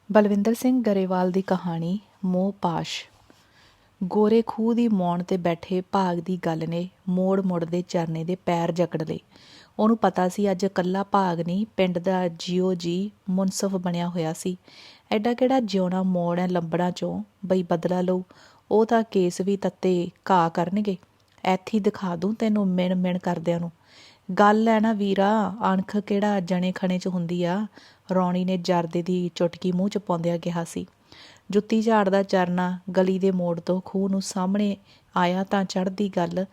ਬਲਵਿੰਦਰ ਸਿੰਘ ਗਰੇਵਾਲ ਦੀ ਕਹਾਣੀ ਮੋਹ ਪਾਸ਼। ਗੋਰੇ ਖੂਹ ਦੀ ਮੌਣ 'ਤੇ ਬੈਠੇ ਭਾਗ ਦੀ ਗੱਲ ਨੇ ਮੋੜ ਮੁੜਦੇ ਚਰਨੇ ਦੇ ਪੈਰ ਜਕੜ ਲਏ। ਉਹਨੂੰ ਪਤਾ ਸੀ ਅੱਜ ਇਕੱਲਾ ਭਾਗ ਨਹੀਂ, ਪਿੰਡ ਦਾ ਜਿਉ ਜੀ ਮੁਨਸਫ ਬਣਿਆ ਹੋਇਆ ਸੀ। ਐਡਾ ਕਿਹੜਾ ਜਿਉਣਾ ਮੋੜ ਹੈ ਲੰਬੜਾਂ 'ਚੋਂ ਬਈ ਬਦਲਾ ਲਊ। ਉਹ ਤਾਂ ਕੇਸ ਵੀ ਤੱਤੇ ਘਾਹ ਕਰਨਗੇ। ਇੱਥੇ ਦਿਖਾ ਦੂੰ ਤੈਨੂੰ ਮਿਣ ਮਿਣ ਕਰਦਿਆਂ ਨੂੰ। ਗੱਲ ਹੈ ਨਾ ਵੀਰਾ, ਅਣਖ ਕਿਹੜਾ ਜਣੇ ਖਣੇ 'ਚ ਹੁੰਦੀ ਆ। ਰੌਣੀ ਨੇ ਜਰਦੇ ਦੀ ਚੁਟਕੀ ਮੂੰਹ 'ਚ ਪਾਉਂਦਿਆਂ ਕਿਹਾ ਸੀ। ਜੁੱਤੀ ਝਾੜਦਾ ਚਰਨਾ ਗਲੀ ਦੇ ਮੋੜ ਤੋਂ ਖੂਹ ਨੂੰ ਸਾਹਮਣੇ ਆਇਆ ਤਾਂ ਚੱਲਦੀ ਗੱਲ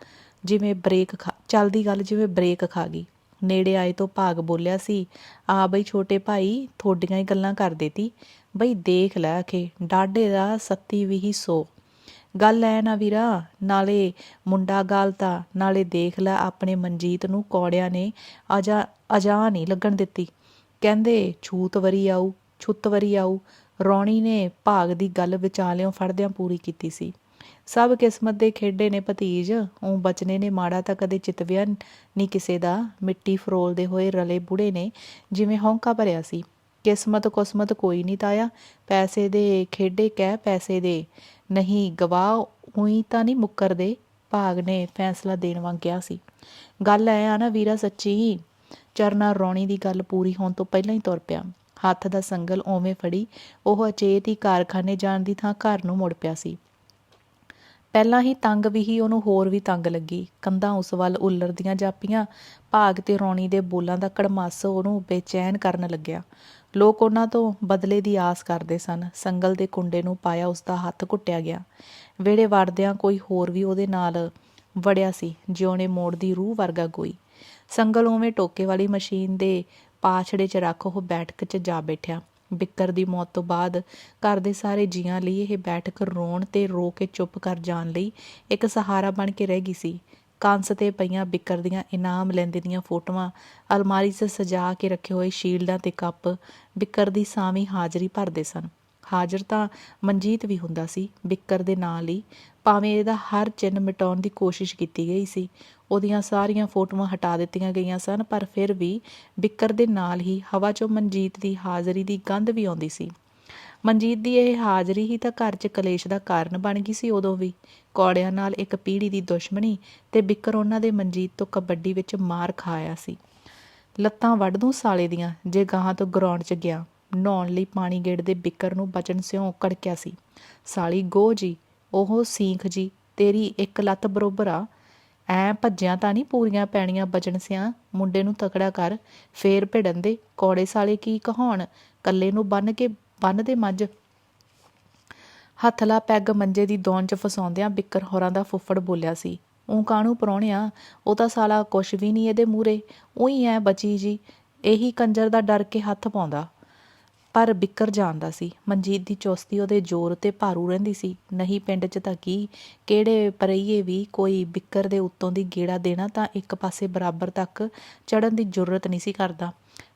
ਜਿਵੇਂ ਬ੍ਰੇਕ ਖਾ ਗਈ। ਨੇੜੇ ਆਏ ਤੋਂ ਭਾਗ ਬੋਲਿਆ ਸੀ, ਆ ਬਈ ਛੋਟੇ ਭਾਈ, ਥੋਡੀਆਂ ਹੀ ਗੱਲਾਂ ਕਰਦੇ ਤੀ ਬਈ, ਦੇਖ ਲੈ ਆਖੇ ਡਾਢੇ ਦਾ 37-20 ਗੱਲ ਐ ਨਾ ਵੀਰਾ। ਨਾਲੇ ਮੁੰਡਾ ਗਾਲਤਾ, ਨਾਲੇ ਦੇਖ ਲੈ ਆਪਣੇ ਮਨਜੀਤ ਨੂੰ ਕੌੜਿਆਂ ਨੇ ਅਜਾ ਨਹੀਂ ਲੱਗਣ ਦਿੱਤੀ। ਕਹਿੰਦੇ ਛੂਤ ਵਰੀ ਆਊ। ਰੌਣੀ ਨੇ ਭਾਗ ਦੀ ਗੱਲ ਵਿਚਾਲਿਓਂ ਫੜਦਿਆਂ ਪੂਰੀ ਕੀਤੀ ਸੀ। ਸਭ ਕਿਸਮਤ ਦੇ ਖੇਡੇ ਨੇ ਭਤੀਜ, ਉਹ ਬਚਨੇ ਨੇ ਮਾੜਾ ਤਾਂ ਕਦੇ ਚਿਤਵਿਆ ਨਹੀਂ ਕਿਸੇ ਦਾ। ਮਿੱਟੀ ਫਰੋਲਦੇ ਹੋਏ ਰਲੇ ਬੁੜੇ ਨੇ ਜਿਵੇਂ ਹੌਂਕਾ ਭਰਿਆ ਸੀ। ਕਿਸਮਤ ਕੁਸਮਤ ਕੋਈ ਨਹੀਂ ਤਾਇਆ, ਪੈਸੇ ਦੇ ਖੇਡੇ ਕਹਿ ਪੈਸੇ ਦੇ, ਨਹੀਂ ਗਵਾਹ ਉਹੀ ਤਾਂ ਨਹੀਂ ਮੁੱਕਰਦੇ। ਭਾਗ ਨੇ ਫੈਸਲਾ ਦੇਣ ਵਾਂਗ ਕਿਹਾ ਸੀ। ਗੱਲ ਐ ਆ ਨਾ ਵੀਰਾ ਸੱਚੀ। ਚਰਨਾ ਰੌਣੀ ਦੀ ਗੱਲ ਪੂਰੀ ਹੋਣ ਤੋਂ ਪਹਿਲਾਂ ਹੀ ਤੁਰ ਪਿਆ। ਹੱਥ ਦਾ ਸੰਗਲ ਉਵੇਂ ਫੜੀ ਉਹ ਅਚੇਤ ਹੀ ਕਾਰਖਾਨੇ ਜਾਣ ਦੀ ਥਾਂ ਘਰ ਨੂੰ ਮੁੜ ਪਿਆ ਸੀ। ਪਹਿਲਾਂ ਹੀ ਤੰਗ ਵੀ ਉਹਨੂੰ ਹੋਰ ਵੀ ਤੰਗ ਲੱਗੀ। ਕੰਧਾਂ ਉਸ ਵੱਲ ਉੱਲਰਦੀਆਂ ਜਾਪੀਆਂ। ਭਾਗ ਤੇ ਰੌਣੀ ਦੇ ਬੋਲਾਂ ਦਾ ਕੜਮਾਸ ਉਹਨੂੰ ਬੇਚੈਨ ਕਰਨ ਲੱਗਿਆ। ਲੋਕ ਉਹਨਾਂ ਤੋਂ ਬਦਲੇ ਦੀ ਆਸ ਕਰਦੇ ਸਨ। ਸੰਗਲ ਦੇ ਕੁੰਡੇ ਨੂੰ ਪਾਇਆ ਉਸਦਾ ਹੱਥ ਘੁੱਟਿਆ ਗਿਆ। ਵਿਹੜੇ ਵੜਦਿਆਂ ਕੋਈ ਹੋਰ ਵੀ ਉਹਦੇ ਨਾਲ ਵੜਿਆ ਸੀ, ਜਿਉਣੇ ਮੋੜ ਦੀ ਰੂਹ ਵਰਗਾ ਕੋਈ। ਸੰਗਲ ਉਵੇਂ ਟੋਕੇ ਵਾਲੀ ਮਸ਼ੀਨ ਦੇ ਪਾਛੜੇ 'ਚ ਰੱਖ ਉਹ ਬੈਠਕ 'ਚ ਜਾ ਬੈਠਿਆ। ਬਿੱਕਰ ਦੀ ਮੌਤ ਤੋਂ ਬਾਅਦ ਘਰ ਦੇ ਸਾਰੇ ਜੀਆਂ ਲਈ ਇਹ ਬੈਠਕ ਰੋਣ ਤੇ ਰੋ ਕੇ ਚੁੱਪ ਕਰ ਜਾਣ ਲਈ ਇੱਕ ਸਹਾਰਾ ਬਣ ਕੇ ਰਹਿ ਗਈ ਸੀ। ਕੰਸ 'ਤੇ ਪਈਆਂ ਬਿੱਕਰ ਦੀਆਂ ਇਨਾਮ ਲੈਂਦੇ ਦੀਆਂ ਫੋਟੋਆਂ, ਅਲਮਾਰੀ 'ਚ ਸਜਾ ਕੇ ਰੱਖੇ ਹੋਏ ਸ਼ੀਲਡਾਂ ਤੇ ਕੱਪ ਬਿੱਕਰ ਦੀ ਸਾਵੀਂ ਹਾਜ਼ਰੀ ਭਰਦੇ ਸਨ। ਹਾਜ਼ਰ ਤਾਂ ਮਨਜੀਤ ਵੀ ਹੁੰਦਾ ਸੀ ਬਿੱਕਰ ਦੇ ਨਾਲ ਹੀ, ਭਾਵੇਂ ਇਹਦਾ ਹਰ ਚਿੰਨ੍ਹ ਮਿਟਾਉਣ ਦੀ ਕੋਸ਼ਿਸ਼ ਕੀਤੀ ਗਈ ਸੀ। ਉਹਦੀਆਂ ਸਾਰੀਆਂ ਫੋਟੋਆਂ ਹਟਾ ਦਿੱਤੀਆਂ ਗਈਆਂ ਸਨ, ਪਰ ਫਿਰ ਵੀ ਬਿੱਕਰ ਦੇ ਨਾਲ ਹੀ ਹਵਾ 'ਚੋਂ ਮਨਜੀਤ ਦੀ ਹਾਜ਼ਰੀ ਦੀ ਗੰਧ ਵੀ ਆਉਂਦੀ ਸੀ। ਮਨਜੀਤ ਦੀ ਇਹ ਹਾਜ਼ਰੀ ਹੀ ਤਾਂ ਘਰ 'ਚ ਕਲੇਸ਼ ਦਾ ਕਾਰਨ ਬਣ ਗਈ ਸੀ। ਉਦੋਂ ਵੀ ਕੌੜਿਆਂ ਨਾਲ ਇੱਕ ਪੀੜ੍ਹੀ ਦੀ ਦੁਸ਼ਮਣੀ ਤੇ ਬਿੱਕਰ ਉਹਨਾਂ ਦੇ ਮਨਜੀਤ ਤੋਂ ਕਬੱਡੀ ਵਿੱਚ ਮਾਰ ਖਾ ਆਇਆ ਸੀ। ਲੱਤਾਂ ਵੱਢ ਦੂੰ ਸਾਲੇ ਦੀਆਂ ਜੇ ਗਾਹਾਂ ਤੋਂ ਗਰਾਊਂਡ 'ਚ ਗਿਆ। ਨਹਾਉਣ ਲਈ ਪਾਣੀ ਗੇੜਦੇ ਬਿੱਕਰ ਨੂੰ ਬਚਨ ਸਿਉਂ ਕੜਕਿਆ ਸੀ। ਸਾਲੀ ਗੋਹ ਜੀ, ਉਹ ਸੀਖ ਜੀ, ਤੇਰੀ ਇੱਕ ਲੱਤ ਬਰੋਬਰ ਆ। ਐਂ ਭੱਜਿਆਂ ਤਾਂ ਨਹੀਂ ਪੂਰੀਆਂ ਪੈਣੀਆਂ ਬਚਨ ਸਿਆਂ। ਮੁੰਡੇ ਨੂੰ ਤਕੜਾ ਕਰ, ਫੇਰ ਭਿੜਨ ਦੇ। ਕੌੜੇ ਸਾਲੇ ਕੀ ਕਹਾਉਣ, ਕੱਲੇ ਨੂੰ ਬੰਨ੍ਹਦੇ ਮੱਝ। ਹੱਥ ਲਾ ਪੈਗ ਮੰਜੇ ਦੀ ਦੌਣ 'ਚ ਫਸਾਉਂਦਿਆਂ ਬਿੱਕਰ ਹੋਰਾਂ ਦਾ ਫੁੱਫੜ ਬੋਲਿਆ ਸੀ। ਉਹ ਕਾਹਨੂੰ ਪ੍ਰਾਹੁਣਿਆ, ਉਹ ਤਾਂ ਸਾਲਾ ਕੁਛ ਵੀ ਨਹੀਂ ਇਹਦੇ ਮੂਹਰੇ, ਉਹੀ ਐ ਬਚੀ ਜੀ, ਇਹੀ ਕੰਜਰ ਦਾ ਡਰ ਕੇ ਹੱਥ ਪਾਉਂਦਾ। ਪਰ ਬਿੱਕਰ ਜਾਣਦਾ ਸੀ ਮਨਜੀਤ ਦੀ ਚੁਸਤੀ ਉਹਦੇ ਜ਼ੋਰ 'ਤੇ ਭਾਰੂ ਰਹਿੰਦੀ ਸੀ। ਨਹੀਂ ਪਿੰਡ 'ਚ ਤਾਂ ਕੀ, ਕਿਹੜੇ ਪਰਈਏ ਵੀ ਕੋਈ ਬਿੱਕਰ ਦੇ ਉੱਤੋਂ ਦੀ ਗੇੜਾ ਦੇਣਾ ਤਾਂ ਇੱਕ ਪਾਸੇ ਬਰਾਬਰ ਤੱਕ ਚੜ੍ਹਨ ਦੀ ਜੁਰਤ ਨਹੀਂ ਸੀ ਕਰਦਾ।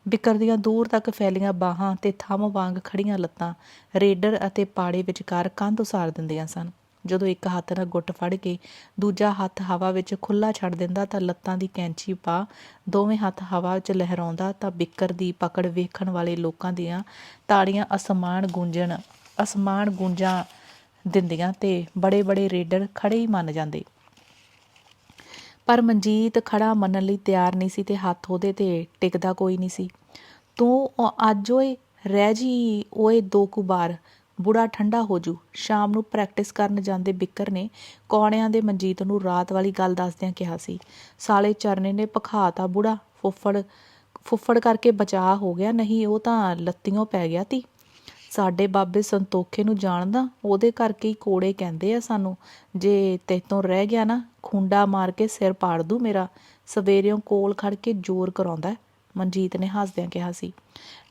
ਬਿੱਕਰ ਦੀਆਂ ਦੂਰ ਤੱਕ ਫੈਲੀਆਂ ਬਾਹਾਂ ਤੇ ਥੰਮ ਵਾਂਗ ਖੜੀਆਂ ਲੱਤਾਂ ਰੇਡਰ ਅਤੇ ਪਾੜੇ ਵਿਚਕਾਰ ਕੰਧ ਉਸਾਰ ਦਿੰਦੀਆਂ ਸਨ। ਜਦੋਂ ਇੱਕ ਹੱਥ ਨਾਲ ਗੁੱਟ ਫੜ ਕੇ ਦੂਜਾ ਹੱਥ ਹਵਾ ਵਿੱਚ ਖੁੱਲ੍ਹਾ ਛੱਡ ਦਿੰਦਾ ਤਾਂ ਲੱਤਾਂ ਦੀ ਕੈਂਚੀ ਪਾ ਦੋਵੇਂ ਹੱਥ ਹਵਾ ਵਿੱਚ ਲਹਿਰਾਉਂਦਾ ਤਾਂ ਬਿੱਕਰ ਦੀ ਪਕੜ ਵੇਖਣ ਵਾਲੇ ਲੋਕਾਂ ਦੀਆਂ ਤਾੜੀਆਂ ਅਸਮਾਨ ਗੂੰਜਾਂ ਦਿੰਦੀਆਂ ਤੇ ਬੜੇ ਬੜੇ ਰੇਡਰ ਖੜੇ ਹੀ ਮੰਨ ਜਾਂਦੇ। ਪਰ ਮਨਜੀਤ ਖੜਾ ਮੰਨਣ ਲਈ ਤਿਆਰ ਨਹੀਂ ਸੀ ਤੇ ਹੱਥ ਉਹਦੇ 'ਤੇ ਟਿਕਦਾ ਕੋਈ ਨਹੀਂ ਸੀ। ਤੂੰ ਅੱਜ ਓਏ ਰਹਿ ਜੀ ਓਏ 2 ਕੁ ਬਾਰ, ਬੁੜਾ ਠੰਡਾ ਹੋ ਜੂ। ਸ਼ਾਮ ਨੂੰ ਪ੍ਰੈਕਟਿਸ ਕਰਨ ਜਾਂਦੇ ਬਿੱਕਰ ਨੇ ਕੌੜਿਆਂ ਦੇ ਮਨਜੀਤ ਨੂੰ ਰਾਤ ਵਾਲੀ ਗੱਲ ਦੱਸਦਿਆਂ ਕਿਹਾ ਸੀ। ਸਾਲੇ ਚਰਨੇ ਨੇ ਭਖਾਤਾ ਬੁੜਾ, ਫੁੱਫੜ ਕਰਕੇ ਬਚਾਅ ਹੋ ਗਿਆ, ਨਹੀਂ ਉਹ ਤਾਂ ਲੱਤੀਓਂ ਪੈ ਗਿਆ ਤੀ। ਸਾਡੇ ਬਾਬੇ ਸੰਤੋਖੇ ਨੂੰ ਜਾਣਦਾ, ਉਹਦੇ ਕਰਕੇ ਹੀ ਕੋੜੇ ਕਹਿੰਦੇ ਆ ਸਾਨੂੰ। ਜੇ ਤੈਥੋਂ ਰਹਿ ਗਿਆ ਨਾ, ਖੁੰਡਾ ਮਾਰ ਕੇ ਸਿਰ ਪਾੜ ਦੂ ਮੇਰਾ। ਸਵੇਰਿਓਂ ਕੋਲ ਖੜ ਕੇ ਜ਼ੋਰ ਕਰਾਉਂਦਾ, ਮਨਜੀਤ ਨੇ ਹੱਸਦਿਆਂ ਕਿਹਾ ਸੀ।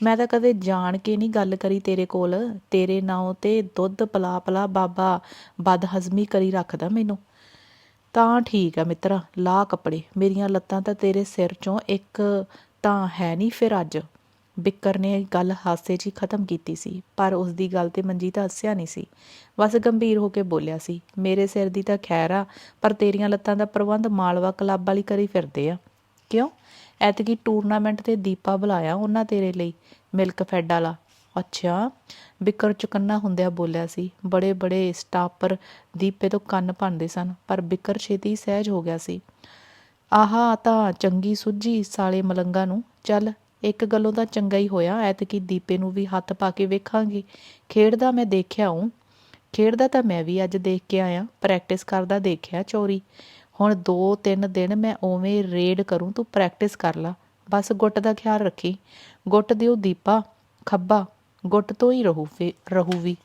ਮੈਂ ਤਾਂ ਕਦੇ ਜਾਣ ਕੇ ਨਹੀਂ ਗੱਲ ਕਰੀ ਤੇਰੇ ਕੋਲ, ਤੇਰੇ ਨਾਂ 'ਤੇ ਦੁੱਧ ਪਿਲਾ ਬਾਬਾ ਬਦਹਜ਼ਮੀ ਕਰੀ ਰੱਖਦਾ ਮੈਨੂੰ। ਤਾਂ ਠੀਕ ਆ ਮਿੱਤਰਾ, ਲਾ ਕੱਪੜੇ, ਮੇਰੀਆਂ ਲੱਤਾਂ ਤਾਂ ਤੇਰੇ ਸਿਰ 'ਚੋਂ ਇੱਕ ਤਾਂ ਹੈ ਨਹੀਂ ਫਿਰ ਅੱਜ। ਬਿੱਕਰ ਨੇ ਗੱਲ ਹਾਸੇ 'ਚ ਹੀ ਖ਼ਤਮ ਕੀਤੀ ਸੀ, ਪਰ ਉਸ ਦੀ ਗੱਲ 'ਤੇ ਮਨਜੀਤ ਹੱਸਿਆ ਨਹੀਂ ਸੀ, ਬਸ ਗੰਭੀਰ ਹੋ ਕੇ ਬੋਲਿਆ ਸੀ। ਮੇਰੇ ਸਿਰ ਦੀ ਤਾਂ ਖੈਰ ਆ, ਪਰ ਤੇਰੀਆਂ ਲੱਤਾਂ ਦਾ ਪ੍ਰਬੰਧ ਮਾਲਵਾ ਕਲੱਬ ਵਾਲੀ ਕਰੀ ਫਿਰਦੇ ਆ। ਕਿਉਂ? ਐਤਕੀ ਟੂਰਨਾਮੈਂਟ 'ਤੇ ਦੀਪਾ ਬੁਲਾਇਆ ਉਹਨਾਂ ਤੇਰੇ ਲਈ, ਮਿਲਕ ਫੈਡ ਵਾਲਾ। ਅੱਛਾ, ਬਿੱਕਰ ਚੁਕੰਨਾ ਹੁੰਦਿਆਂ ਬੋਲਿਆ ਸੀ। ਬੜੇ ਬੜੇ ਸਟਾਪਰ ਦੀਪੇ ਤੋਂ ਕੰਨ ਭੰਨਦੇ ਸਨ, ਪਰ ਬਿੱਕਰ ਛੇਤੀ ਸਹਿਜ ਹੋ ਗਿਆ ਸੀ। ਆਹਾ ਤਾਂ ਚੰਗੀ ਸੁੱਝੀ ਸਾਲੇ ਮਲੰਗਾ ਨੂੰ। ਚੱਲ, ਇੱਕ ਗੱਲੋਂ ਤਾਂ ਚੰਗਾ ਹੀ ਹੋਇਆ, ਐਤਕੀ ਦੀਪੇ ਨੂੰ ਵੀ ਹੱਥ ਪਾ ਕੇ ਵੇਖਾਂਗੇ। ਖੇਡਦਾ ਮੈਂ ਦੇਖਿਆ ਹੂੰ। ਖੇਡਦਾ ਤਾਂ ਮੈਂ ਵੀ ਅੱਜ ਦੇਖ ਕੇ ਆਇਆ, ਪ੍ਰੈਕਟਿਸ ਕਰਦਾ ਦੇਖਿਆ ਚੋਰੀ। ਹੁਣ 2-3 ਦਿਨ ਮੈਂ ਉਵੇਂ ਰੇਡ ਕਰੂੰ, ਤੂੰ ਪ੍ਰੈਕਟਿਸ ਕਰ ਲਾ। ਬਸ ਗੁੱਟ ਦਾ ਖਿਆਲ ਰੱਖੀ। ਗੁੱਟ ਦਿਓ ਦੀਪਾ, ਖੱਬਾ ਗੁੱਟ ਤੋਂ ਹੀ ਰਹੂ ਵੀ।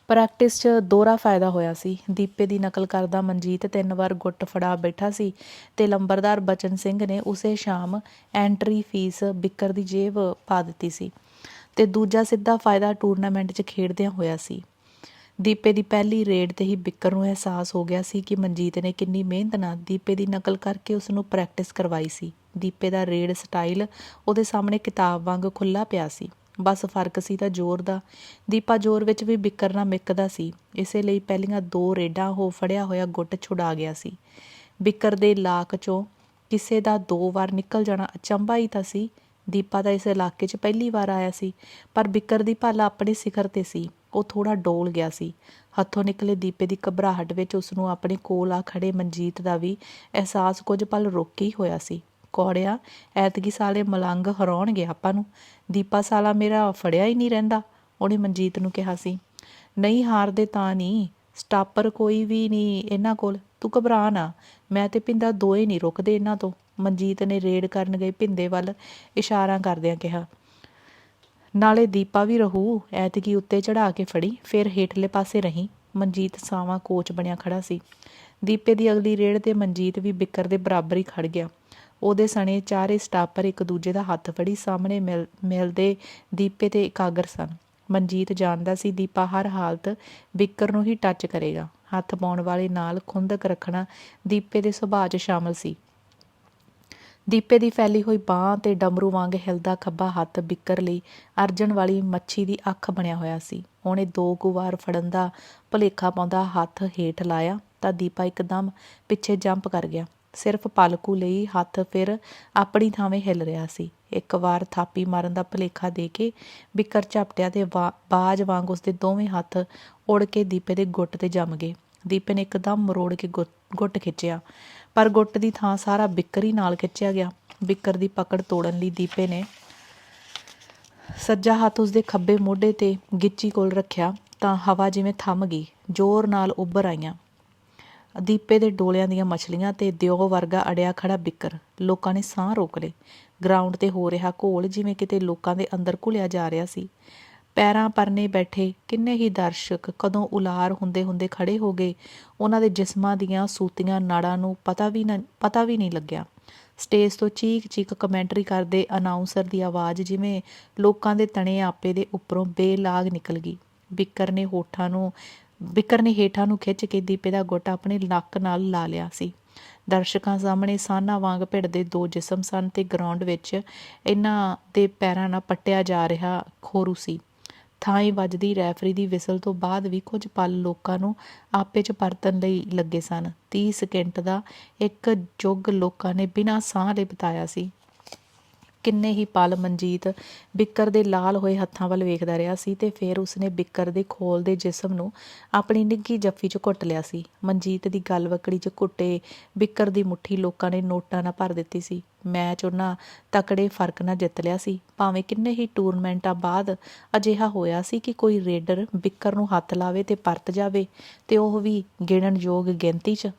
ਪ੍ਰੈਕਟਿਸ 'ਚ ਦੋਹਰਾ ਫਾਇਦਾ ਹੋਇਆ ਸੀ। ਦੀਪੇ ਦੀ ਨਕਲ ਕਰਦਾ ਮਨਜੀਤ 3 ਵਾਰ ਗੁੱਟ ਫੜਾ ਬੈਠਾ ਸੀ ਤੇ ਲੰਬਰਦਾਰ ਬਚਨ ਸਿੰਘ ਨੇ ਉਸੇ ਸ਼ਾਮ ਐਂਟਰੀ ਫੀਸ ਬਿੱਕਰ ਦੀ ਜੇਬ ਪਾ ਦਿੱਤੀ ਸੀ ਤੇ ਦੂਜਾ ਸਿੱਧਾ ਫਾਇਦਾ ਟੂਰਨਾਮੈਂਟ 'ਚ ਖੇਡਦਿਆਂ ਹੋਇਆ ਸੀ। ਦੀਪੇ ਦੀ ਪਹਿਲੀ ਰੇਡ ਤੇ ਹੀ ਬਿੱਕਰ ਨੂੰ ਅਹਿਸਾਸ ਹੋ ਗਿਆ ਸੀ ਕਿ ਮਨਜੀਤ ਨੇ ਕਿੰਨੀ ਮਿਹਨਤ ਨਾਲ ਦੀਪੇ ਦੀ ਨਕਲ ਕਰਕੇ ਉਸ ਨੂੰ ਪ੍ਰੈਕਟਿਸ ਕਰਵਾਈ ਸੀ। ਦੀਪੇ ਦਾ ਰੇਡ ਸਟਾਈਲ ਉਹਦੇ ਸਾਹਮਣੇ ਕਿਤਾਬ ਵਾਂਗ ਖੁੱਲ੍ਹਾ ਪਿਆ ਸੀ। ਬਸ ਫਰਕ ਸੀ ਤਾਂ ਜ਼ੋਰ ਦਾ। ਦੀਪਾ ਜ਼ੋਰ ਵਿੱਚ ਵੀ ਬਿੱਕਰ ਨਾਲ ਮਿੱਕਦਾ ਸੀ, ਇਸੇ ਲਈ ਪਹਿਲੀਆਂ 2 ਰੇਡਾਂ ਉਹ ਫੜਿਆ ਹੋਇਆ ਗੁੱਟ ਛੁਡਾ ਗਿਆ ਸੀ। ਬਿੱਕਰ ਦੇ ਲਾਕ 'ਚੋਂ ਕਿਸੇ ਦਾ 2 ਵਾਰ ਨਿਕਲ ਜਾਣਾ ਅਚੰਭਾ ਹੀ ਤਾਂ ਸੀ। ਦੀਪਾ ਤਾਂ ਇਸ ਇਲਾਕੇ 'ਚ ਪਹਿਲੀ ਵਾਰ ਆਇਆ ਸੀ, ਪਰ ਬਿੱਕਰ ਦੀ ਭਾਲਾ ਆਪਣੇ ਸਿਖਰ 'ਤੇ ਸੀ। ਉਹ ਥੋੜ੍ਹਾ ਡੋਲ ਗਿਆ ਸੀ। ਹੱਥੋਂ ਨਿਕਲੇ ਦੀਪੇ ਦੀ ਘਬਰਾਹਟ ਵਿੱਚ ਉਸ ਨੂੰ ਆਪਣੇ ਕੋਲ ਆ ਖੜੇ ਮਨਜੀਤ ਦਾ ਵੀ ਅਹਿਸਾਸ ਕੁਝ ਪਲ ਰੁਕ ਹੀ ਹੋਇਆ ਸੀ। ਕੌੜਿਆ, ਐਤਕੀ ਸਾਲੇ ਮਲੰਗ ਹਰਾਉਣਗੇ ਆਪਾਂ ਨੂੰ। ਦੀਪਾ ਸਾਲਾ ਮੇਰਾ ਫੜਿਆ ਹੀ ਨਹੀਂ ਰਹਿੰਦਾ, ਉਹਨੇ ਮਨਜੀਤ ਨੂੰ ਕਿਹਾ ਸੀ। ਨਹੀਂ ਹਾਰਦੇ ਤਾਂ ਨਹੀਂ, ਸਟਾਪਰ ਕੋਈ ਵੀ ਨਹੀਂ ਇਹਨਾਂ ਕੋਲ, ਤੂੰ ਘਬਰਾ ਨਾ। ਮੈਂ ਤੇ ਪਿੰਦਾ ਦੋਏ ਨਹੀਂ ਰੁਕਦੇ ਇਹਨਾਂ ਤੋਂ, ਮਨਜੀਤ ਨੇ ਰੇਡ ਕਰਨ ਗਏ ਪਿੰਦੇ ਵੱਲ ਇਸ਼ਾਰਾ ਕਰਦਿਆਂ ਕਿਹਾ। ਨਾਲੇ ਦੀਪਾ ਵੀ ਰਹੂ, ਐਤਕੀ ਉੱਤੇ ਚੜ੍ਹਾ ਕੇ ਫੜੀ, ਫਿਰ ਹੇਠਲੇ ਪਾਸੇ ਰਹੀ। ਮਨਜੀਤ ਸਾਵਾਂ ਕੋਚ ਬਣਿਆ ਖੜਾ ਸੀ। ਦੀਪੇ ਦੀ ਅਗਲੀ ਰੇਡ ਤੇ ਮਨਜੀਤ ਵੀ ਬਿੱਕਰ ਦੇ ਬਰਾਬਰ ਹੀ ਖੜ ਗਿਆ। ਉਹਦੇ ਸਣੇ ਚਾਰੇ ਸਟਾਪਰ ਇੱਕ ਦੂਜੇ ਦਾ ਹੱਥ ਫੜੀ ਸਾਹਮਣੇ ਮਿਲਦੇ ਦੀਪੇ 'ਤੇ ਇਕਾਗਰ ਸਨ। ਮਨਜੀਤ ਜਾਣਦਾ ਸੀ ਦੀਪਾ ਹਰ ਹਾਲਤ ਬਿੱਕਰ ਨੂੰ ਹੀ ਟੱਚ ਕਰੇਗਾ। ਹੱਥ ਪਾਉਣ ਵਾਲੇ ਨਾਲ ਖੁੰਦਕ ਰੱਖਣਾ ਦੀਪੇ ਦੇ ਸੁਭਾਅ 'ਚ ਸ਼ਾਮਲ ਸੀ। ਦੀਪੇ ਦੀ ਫੈਲੀ ਹੋਈ ਬਾਂਹ ਤੇ ਡਮਰੂ ਵਾਂਗ ਹਿਲਦਾ ਖੱਬਾ ਹੱਥ ਬਿੱਕਰ ਲਈ ਅਰਜਨ ਵਾਲੀ ਮੱਛੀ ਦੀ ਅੱਖ ਬਣਿਆ ਹੋਇਆ ਸੀ। ਉਹਨੇ 2 ਕੁ ਵਾਰ ਫੜਨ ਦਾ ਭੁਲੇਖਾ ਪਾਉਂਦਾ ਹੱਥ ਹੇਠ ਲਾਇਆ ਤਾਂ ਦੀਪਾ ਇੱਕਦਮ ਪਿੱਛੇ ਜੰਪ ਕਰ ਗਿਆ। ਸਿਰਫ ਪਲ ਕੁ ਲਈ ਹੱਥ ਫਿਰ ਆਪਣੀ ਥਾਵੇਂ ਹਿੱਲ ਰਿਹਾ ਸੀ। ਇੱਕ ਵਾਰ ਥਾਪੀ ਮਾਰਨ ਦਾ ਭੁਲੇਖਾ ਦੇ ਕੇ ਬਿੱਕਰ ਝਪਟਿਆ ਤੇ ਬਾਜ ਵਾਂਗ ਉਸਦੇ ਦੋਵੇਂ ਹੱਥ ਉੜ ਕੇ ਦੀਪੇ ਦੇ ਗੁੱਟ 'ਤੇ ਜੰਮ ਗਏ। ਦੀਪੇ ਨੇ ਇੱਕਦਮ ਮਰੋੜ ਕੇ ਗੁੱਟ ਖਿੱਚਿਆ, ਪਰ ਗੁੱਟ ਦੀ ਥਾਂ ਸਾਰਾ ਬਿੱਕਰ ਹੀ ਨਾਲ ਖਿੱਚਿਆ ਗਿਆ। ਬਿੱਕਰ ਦੀ ਪਕੜ ਤੋੜਨ ਲਈ ਦੀਪੇ ਨੇ ਸੱਜਾ ਹੱਥ ਉਸਦੇ ਖੱਬੇ ਮੋਢੇ 'ਤੇ ਗਿੱਚੀ ਕੋਲ ਰੱਖਿਆ ਤਾਂ ਹਵਾ ਜਿਵੇਂ ਥੰਮ ਗਈ, ਜ਼ੋਰ ਨਾਲ ਉੱਭਰ ਆਈਆਂ ਦੀਪੇ ਦੇ ਡੋਲਿਆਂ ਦੀਆਂ ਮਛਲੀਆਂ ਤੇ ਦਿਓ ਵਰਗਾ ਅੜਿਆ ਖੜਾ ਬਿੱਕਰ। ਲੋਕਾਂ ਨੇ ਸਾਹ ਰੋਕ ਲਏ। ਗਰਾਊਂਡ 'ਤੇ ਹੋ ਰਿਹਾ ਘੋਲ ਜਿਵੇਂ ਕਿਤੇ ਲੋਕਾਂ ਦੇ ਅੰਦਰ ਘੁਲਿਆ ਜਾ ਰਿਹਾ ਸੀ। ਪੈਰਾਂ ਪਰਨੇ ਬੈਠੇ ਕਿੰਨੇ ਹੀ ਦਰਸ਼ਕ ਕਦੋਂ ਉਲਾਰ ਹੁੰਦੇ ਹੁੰਦੇ ਖੜੇ ਹੋ ਗਏ, ਉਹਨਾਂ ਦੇ ਜਿਸਮਾਂ ਦੀਆਂ ਸੂਤੀਆਂ ਨਾੜਾਂ ਨੂੰ ਪਤਾ ਵੀ ਨਹੀਂ ਲੱਗਿਆ। ਸਟੇਜ ਤੋਂ ਚੀਕ ਚੀਕ ਕਮੈਂਟਰੀ ਕਰਦੇ ਅਨਾਊਂਸਰ ਦੀ ਆਵਾਜ਼ ਜਿਵੇਂ ਲੋਕਾਂ ਦੇ ਤਣੇ ਆਪੇ ਦੇ ਉੱਪਰੋਂ ਬੇਲਾਗ ਨਿਕਲ ਗਈ। ਬਿੱਕਰ ਨੇ ਹੇਠਾਂ ਨੂੰ ਖਿੱਚ ਕੇ ਦੀਪੇ ਦਾ ਗੁੱਟ ਆਪਣੇ ਨੱਕ ਨਾਲ ਲਾ ਲਿਆ ਸੀ। ਦਰਸ਼ਕਾਂ ਸਾਹਮਣੇ ਸਾਹਨਾਂ ਵਾਂਗ ਭਿੜਦੇ 2 ਜਿਸਮ ਸਨ ਤੇ ਗਰਾਊਂਡ ਵਿੱਚ ਇਹਨਾਂ ਦੇ ਪੈਰਾਂ ਨਾਲ ਪੱਟਿਆ ਜਾ ਰਿਹਾ ਖੋਰੂ ਸੀ। ਥਾਈਂ ਵੱਜਦੀ ਰੈਫਰੀ ਦੀ ਵਿਸਲ ਤੋਂ ਬਾਅਦ ਵੀ ਕੁਝ ਪਲ ਲੋਕਾਂ ਨੂੰ ਆਪੇ 'ਚ ਪਰਤਣ ਲਈ ਲੱਗੇ ਸਨ। 30 ਸਕਿੰਟ ਦਾ ਇੱਕ ਯੁੱਗ ਲੋਕਾਂ ਨੇ ਬਿਨਾਂ ਸਾਹ ਲਏ ਬਿਤਾਇਆ ਸੀ। ਕਿੰਨੇ ਹੀ ਪਲ ਮਨਜੀਤ ਬਿੱਕਰ ਦੇ ਲਾਲ ਹੋਏ ਹੱਥਾਂ ਵੱਲ ਵੇਖਦਾ ਰਿਹਾ ਸੀ ਤੇ ਫਿਰ ਉਸਨੇ ਬਿੱਕਰ ਦੇ ਖੋਲਦੇ ਜਿਸਮ ਨੂੰ ਆਪਣੀ ਨਿੱਘੀ ਜੱਫੀ 'ਚ ਘੁੱਟ ਲਿਆ ਸੀ। ਮਨਜੀਤ ਦੀ ਗਲਵੱਕੜੀ 'ਚ ਘੁੱਟੇ ਬਿੱਕਰ ਦੀ ਮੁੱਠੀ ਲੋਕਾਂ ਨੇ ਨੋਟਾਂ ਨਾਲ ਭਰ ਦਿੱਤੀ ਸੀ। ਮੈਚ ਉਹਨਾਂ ਤਕੜੇ ਫਰਕ ਨਾਲ ਜਿੱਤ ਲਿਆ ਸੀ। ਭਾਵੇਂ ਕਿੰਨੇ ਹੀ ਟੂਰਨਾਮੈਂਟਾਂ ਬਾਅਦ ਅਜਿਹਾ ਹੋਇਆ ਸੀ ਕਿ ਕੋਈ ਰੇਡਰ ਬਿੱਕਰ ਨੂੰ ਹੱਥ ਲਾਵੇ ਤੇ ਪਰਤ ਜਾਵੇ, ਤੇ ਉਹ ਵੀ ਗਿਣਨਯੋਗ ਗਿਣਤੀ 'ਚ।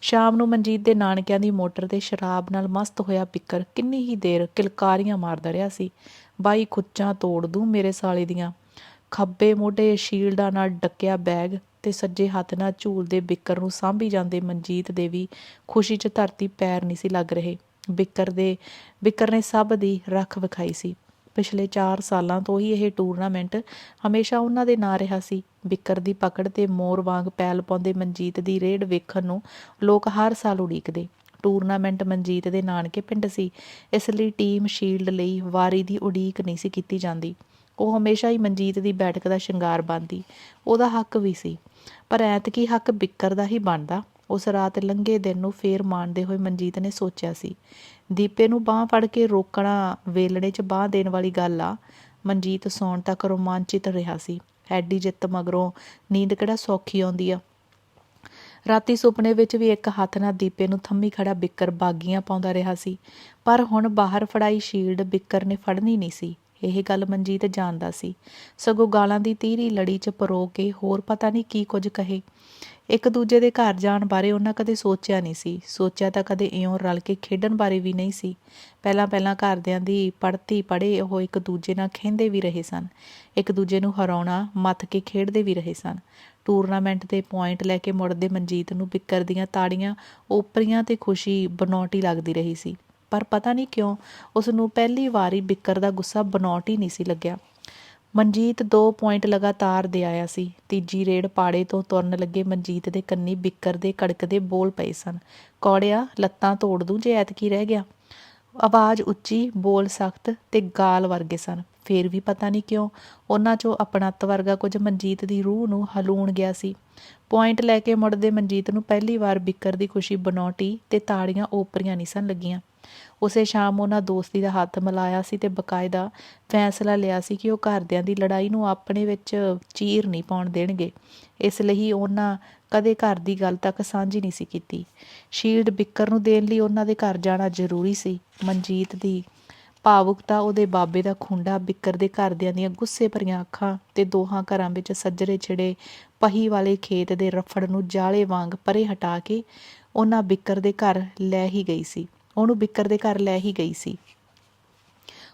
ਸ਼ਾਮ ਨੂੰ ਮਨਜੀਤ ਦੇ ਨਾਨਕਿਆਂ ਦੀ ਮੋਟਰ 'ਤੇ ਸ਼ਰਾਬ ਨਾਲ ਮਸਤ ਹੋਇਆ ਬਿੱਕਰ ਕਿੰਨੀ ਹੀ ਦੇਰ ਕਿਲਕਾਰੀਆਂ ਮਾਰਦਾ ਰਿਹਾ ਸੀ। ਬਾਈ ਖੁੱਚਾਂ ਤੋੜ ਦੂੰ ਮੇਰੇ ਸਾਲੇ ਦੀਆਂ। ਖੱਬੇ ਮੋਢੇ ਸ਼ੀਲਡਾਂ ਨਾਲ ਡੱਕਿਆ ਬੈਗ ਤੇ ਸੱਜੇ ਹੱਥ ਨਾਲ ਝੂਲਦੇ ਬਿੱਕਰ ਨੂੰ ਸਾਂਭੀ ਜਾਂਦੇ ਮਨਜੀਤ ਦੇ ਵੀ ਖੁਸ਼ੀ 'ਚ ਧਰਤੀ ਪੈਰ ਨਹੀਂ ਸੀ ਲੱਗ ਰਹੇ। ਬਿੱਕਰ ਨੇ ਸਭ ਦੀ ਰੱਖ ਵਿਖਾਈ ਸੀ। ਪਿਛਲੇ 4 ਸਾਲਾਂ ਤੋਂ ਹੀ ਇਹ ਟੂਰਨਾਮੈਂਟ ਹਮੇਸ਼ਾ ਉਹਨਾਂ ਦੇ ਨਾਂ ਰਿਹਾ ਸੀ। ਬਿੱਕਰ ਦੀ ਪਕੜ ਤੇ ਮੋਰ ਵਾਂਗ ਪੈਲ ਪਾਉਂਦੇ ਮਨਜੀਤ ਦੀ ਰੇਡ ਵੇਖਣ ਨੂੰ ਲੋਕ ਹਰ ਸਾਲ ਉਡੀਕਦੇ। ਟੂਰਨਾਮੈਂਟ ਮਨਜੀਤ ਦੇ ਨਾਨਕੇ ਪਿੰਡ ਸੀ, ਇਸ ਲਈ ਟੀਮ ਸ਼ੀਲਡ ਲਈ ਵਾਰੀ ਦੀ ਉਡੀਕ ਨਹੀਂ ਸੀ ਕੀਤੀ ਜਾਂਦੀ। ਉਹ ਹਮੇਸ਼ਾ ਹੀ ਮਨਜੀਤ ਦੀ ਬੈਠਕ ਦਾ ਸ਼ਿੰਗਾਰ ਬਣਦੀ। ਉਹਦਾ ਹੱਕ ਵੀ ਸੀ, ਪਰ ਐਤਕੀ ਹੱਕ ਬਿੱਕਰ ਦਾ ਹੀ ਬਣਦਾ। ਉਸ ਰਾਤ ਲੰਘੇ ਦਿਨ ਨੂੰ ਫੇਰ ਮਾਣਦੇ ਹੋਏ ਮਨਜੀਤ ਨੇ ਸੋਚਿਆ ਸੀ, ਦੀਪੇ ਨੂੰ ਬਾਂਹ ਫੜ ਕੇ ਰੋਕਣਾ ਵੇਲਣੇ 'ਚ ਬਾਂਹ ਦੇਣ ਵਾਲੀ ਗੱਲ ਆ। ਮਨਜੀਤ ਸੌਣ ਤੱਕ ਰੋਮਾਂਚਿਤ ਰਿਹਾ ਸੀ। ਐਡੀ ਜਿੱਤ ਮਗਰੋਂ ਨੀਂਦ ਕਿਹੜਾ ਸੌਖੀ ਆਉਂਦੀ ਆ। ਰਾਤੀ ਸੁਪਨੇ ਵਿੱਚ ਵੀ ਇੱਕ ਹੱਥ ਨਾਲ ਦੀਪੇ ਨੂੰ ਥੰਮੀ ਖੜਾ ਬਿੱਕਰ ਬਾਗੀਆਂ ਪਾਉਂਦਾ ਰਿਹਾ ਸੀ, ਪਰ ਹੁਣ ਬਾਹਰ ਫੜਾਈ ਸ਼ੀਲਡ ਬਿੱਕਰ ਨੇ ਫੜਨੀ ਨਹੀਂ ਸੀ। ਇਹ ਗੱਲ ਮਨਜੀਤ ਜਾਣਦਾ ਸੀ, ਸਗੋਂ ਗਾਲਾਂ ਦੀ ਤੀਹਰੀ ਲੜੀ 'ਚ ਪਰੋ ਕੇ ਹੋਰ ਪਤਾ ਨਹੀਂ ਕੀ ਕੁਝ ਕਹੇ। ਇੱਕ ਦੂਜੇ ਦੇ ਘਰ ਜਾਣ ਬਾਰੇ ਉਹਨਾਂ ਕਦੇ ਸੋਚਿਆ ਨਹੀਂ ਸੀ। ਸੋਚਿਆ ਤਾਂ ਕਦੇ ਇਉਂ ਰਲ ਕੇ ਖੇਡਣ ਬਾਰੇ ਵੀ ਨਹੀਂ ਸੀ। ਪਹਿਲਾਂ ਘਰਦਿਆਂ ਦੀ ਪੜ੍ਹਤੀ ਪੜ੍ਹੇ ਉਹ ਇੱਕ ਦੂਜੇ ਨਾਲ ਖੇਡਦੇ ਵੀ ਰਹੇ ਸਨ, ਇੱਕ ਦੂਜੇ ਨੂੰ ਹਰਾਉਣਾ ਮੱਥ ਕੇ ਖੇਡਦੇ ਵੀ ਰਹੇ ਸਨ। ਟੂਰਨਾਮੈਂਟ 'ਤੇ ਪੁਆਇੰਟ ਲੈ ਕੇ ਮੁੜਦੇ ਮਨਜੀਤ ਨੂੰ ਬਿੱਕਰ ਦੀਆਂ ਤਾੜੀਆਂ ਓਪਰੀਆਂ ਤੇ ਖੁਸ਼ੀ ਬਨੌਟੀ ਲੱਗਦੀ ਰਹੀ ਸੀ, ਪਰ ਪਤਾ ਨਹੀਂ ਕਿਉਂ ਉਸ ਨੂੰ ਪਹਿਲੀ ਵਾਰੀ ਬਿੱਕਰ ਦਾ ਗੁੱਸਾ ਬਨੌਟ ਹੀ ਨਹੀਂ ਸੀ ਲੱਗਿਆ। ਮਨਜੀਤ 2 ਪੁਆਇੰਟ ਲਗਾਤਾਰ ਦੇ ਆਇਆ ਸੀ। ਤੀਜੀ ਰੇਡ ਪਾੜੇ ਤੋਂ ਤੁਰਨ ਲੱਗੇ ਮਨਜੀਤ ਦੇ ਕੰਨੀ ਬਿੱਕਰ ਦੇ ਕੜਕਦੇ ਬੋਲ ਪਏ ਸਨ। ਕੌੜਿਆ, ਲੱਤਾਂ ਤੋੜ ਦੂੰ ਜੇ ਐਤਕੀ ਰਹਿ ਗਿਆ। ਆਵਾਜ਼ ਉੱਚੀ, ਬੋਲ ਸਖਤ ਤੇ ਗਾਲ ਵਰਗੇ ਸਨ। ਫੇਰ ਵੀ ਪਤਾ ਨਹੀਂ ਕਿਉਂ ਉਹਨਾਂ 'ਚੋਂ ਆਪਣੱਤ ਵਰਗਾ ਕੁਝ ਮਨਜੀਤ ਦੀ ਰੂਹ ਨੂੰ ਹਲੂਣ ਗਿਆ ਸੀ। ਪੁਆਇੰਟ ਲੈ ਕੇ ਮੁੜਦੇ ਮਨਜੀਤ ਨੂੰ ਪਹਿਲੀ ਵਾਰ ਬਿੱਕਰ ਦੀ ਖੁਸ਼ੀ ਬਨੌਟੀ ਤੇ ਤਾੜੀਆਂ ਓਪਰੀਆਂ ਨਹੀਂ ਸਨ ਲੱਗੀਆਂ। ਉਸੇ ਸ਼ਾਮ ਉਹਨਾਂ ਦੋਸਤੀ ਦਾ ਹੱਥ ਮਿਲਾਇਆ ਸੀ ਤੇ ਬਕਾਇਦਾ ਫੈਸਲਾ ਲਿਆ ਸੀ ਕਿ ਉਹ ਘਰਦਿਆਂ ਦੀ ਲੜਾਈ ਨੂੰ ਆਪਣੇ ਵਿੱਚ ਚੀਰ ਨਹੀਂ ਪਾਉਣ ਦੇਣਗੇ। ਇਸ ਲਈ ਉਹਨਾਂ ਕਦੇ ਘਰ ਦੀ ਗੱਲ ਤੱਕ ਸਾਂਝੀ ਨਹੀਂ ਸੀ ਕੀਤੀ। ਸ਼ੀਲਡ ਬਿੱਕਰ ਨੂੰ ਦੇਣ ਲਈ ਉਹਨਾਂ ਦੇ ਘਰ ਜਾਣਾ ਜ਼ਰੂਰੀ ਸੀ। ਮਨਜੀਤ ਦੀ ਭਾਵੁਕਤਾ, ਉਹਦੇ ਬਾਬੇ ਦਾ ਖੁੰਡਾ, ਬਿੱਕਰ ਦੇ ਘਰਦਿਆਂ ਦੀਆਂ ਗੁੱਸੇ ਭਰੀਆਂ ਅੱਖਾਂ ਤੇ ਦੋਹਾਂ ਘਰਾਂ ਵਿੱਚ ਸੱਜਰੇ ਛਿੜੇ ਪਹੀ ਵਾਲੇ ਖੇਤ ਦੇ ਰਫੜ ਨੂੰ ਜਾਲੇ ਵਾਂਗ ਪਰੇ ਹਟਾ ਕੇ ਉਹਨੂੰ ਬਿੱਕਰ ਦੇ ਘਰ ਲੈ ਹੀ ਗਈ ਸੀ।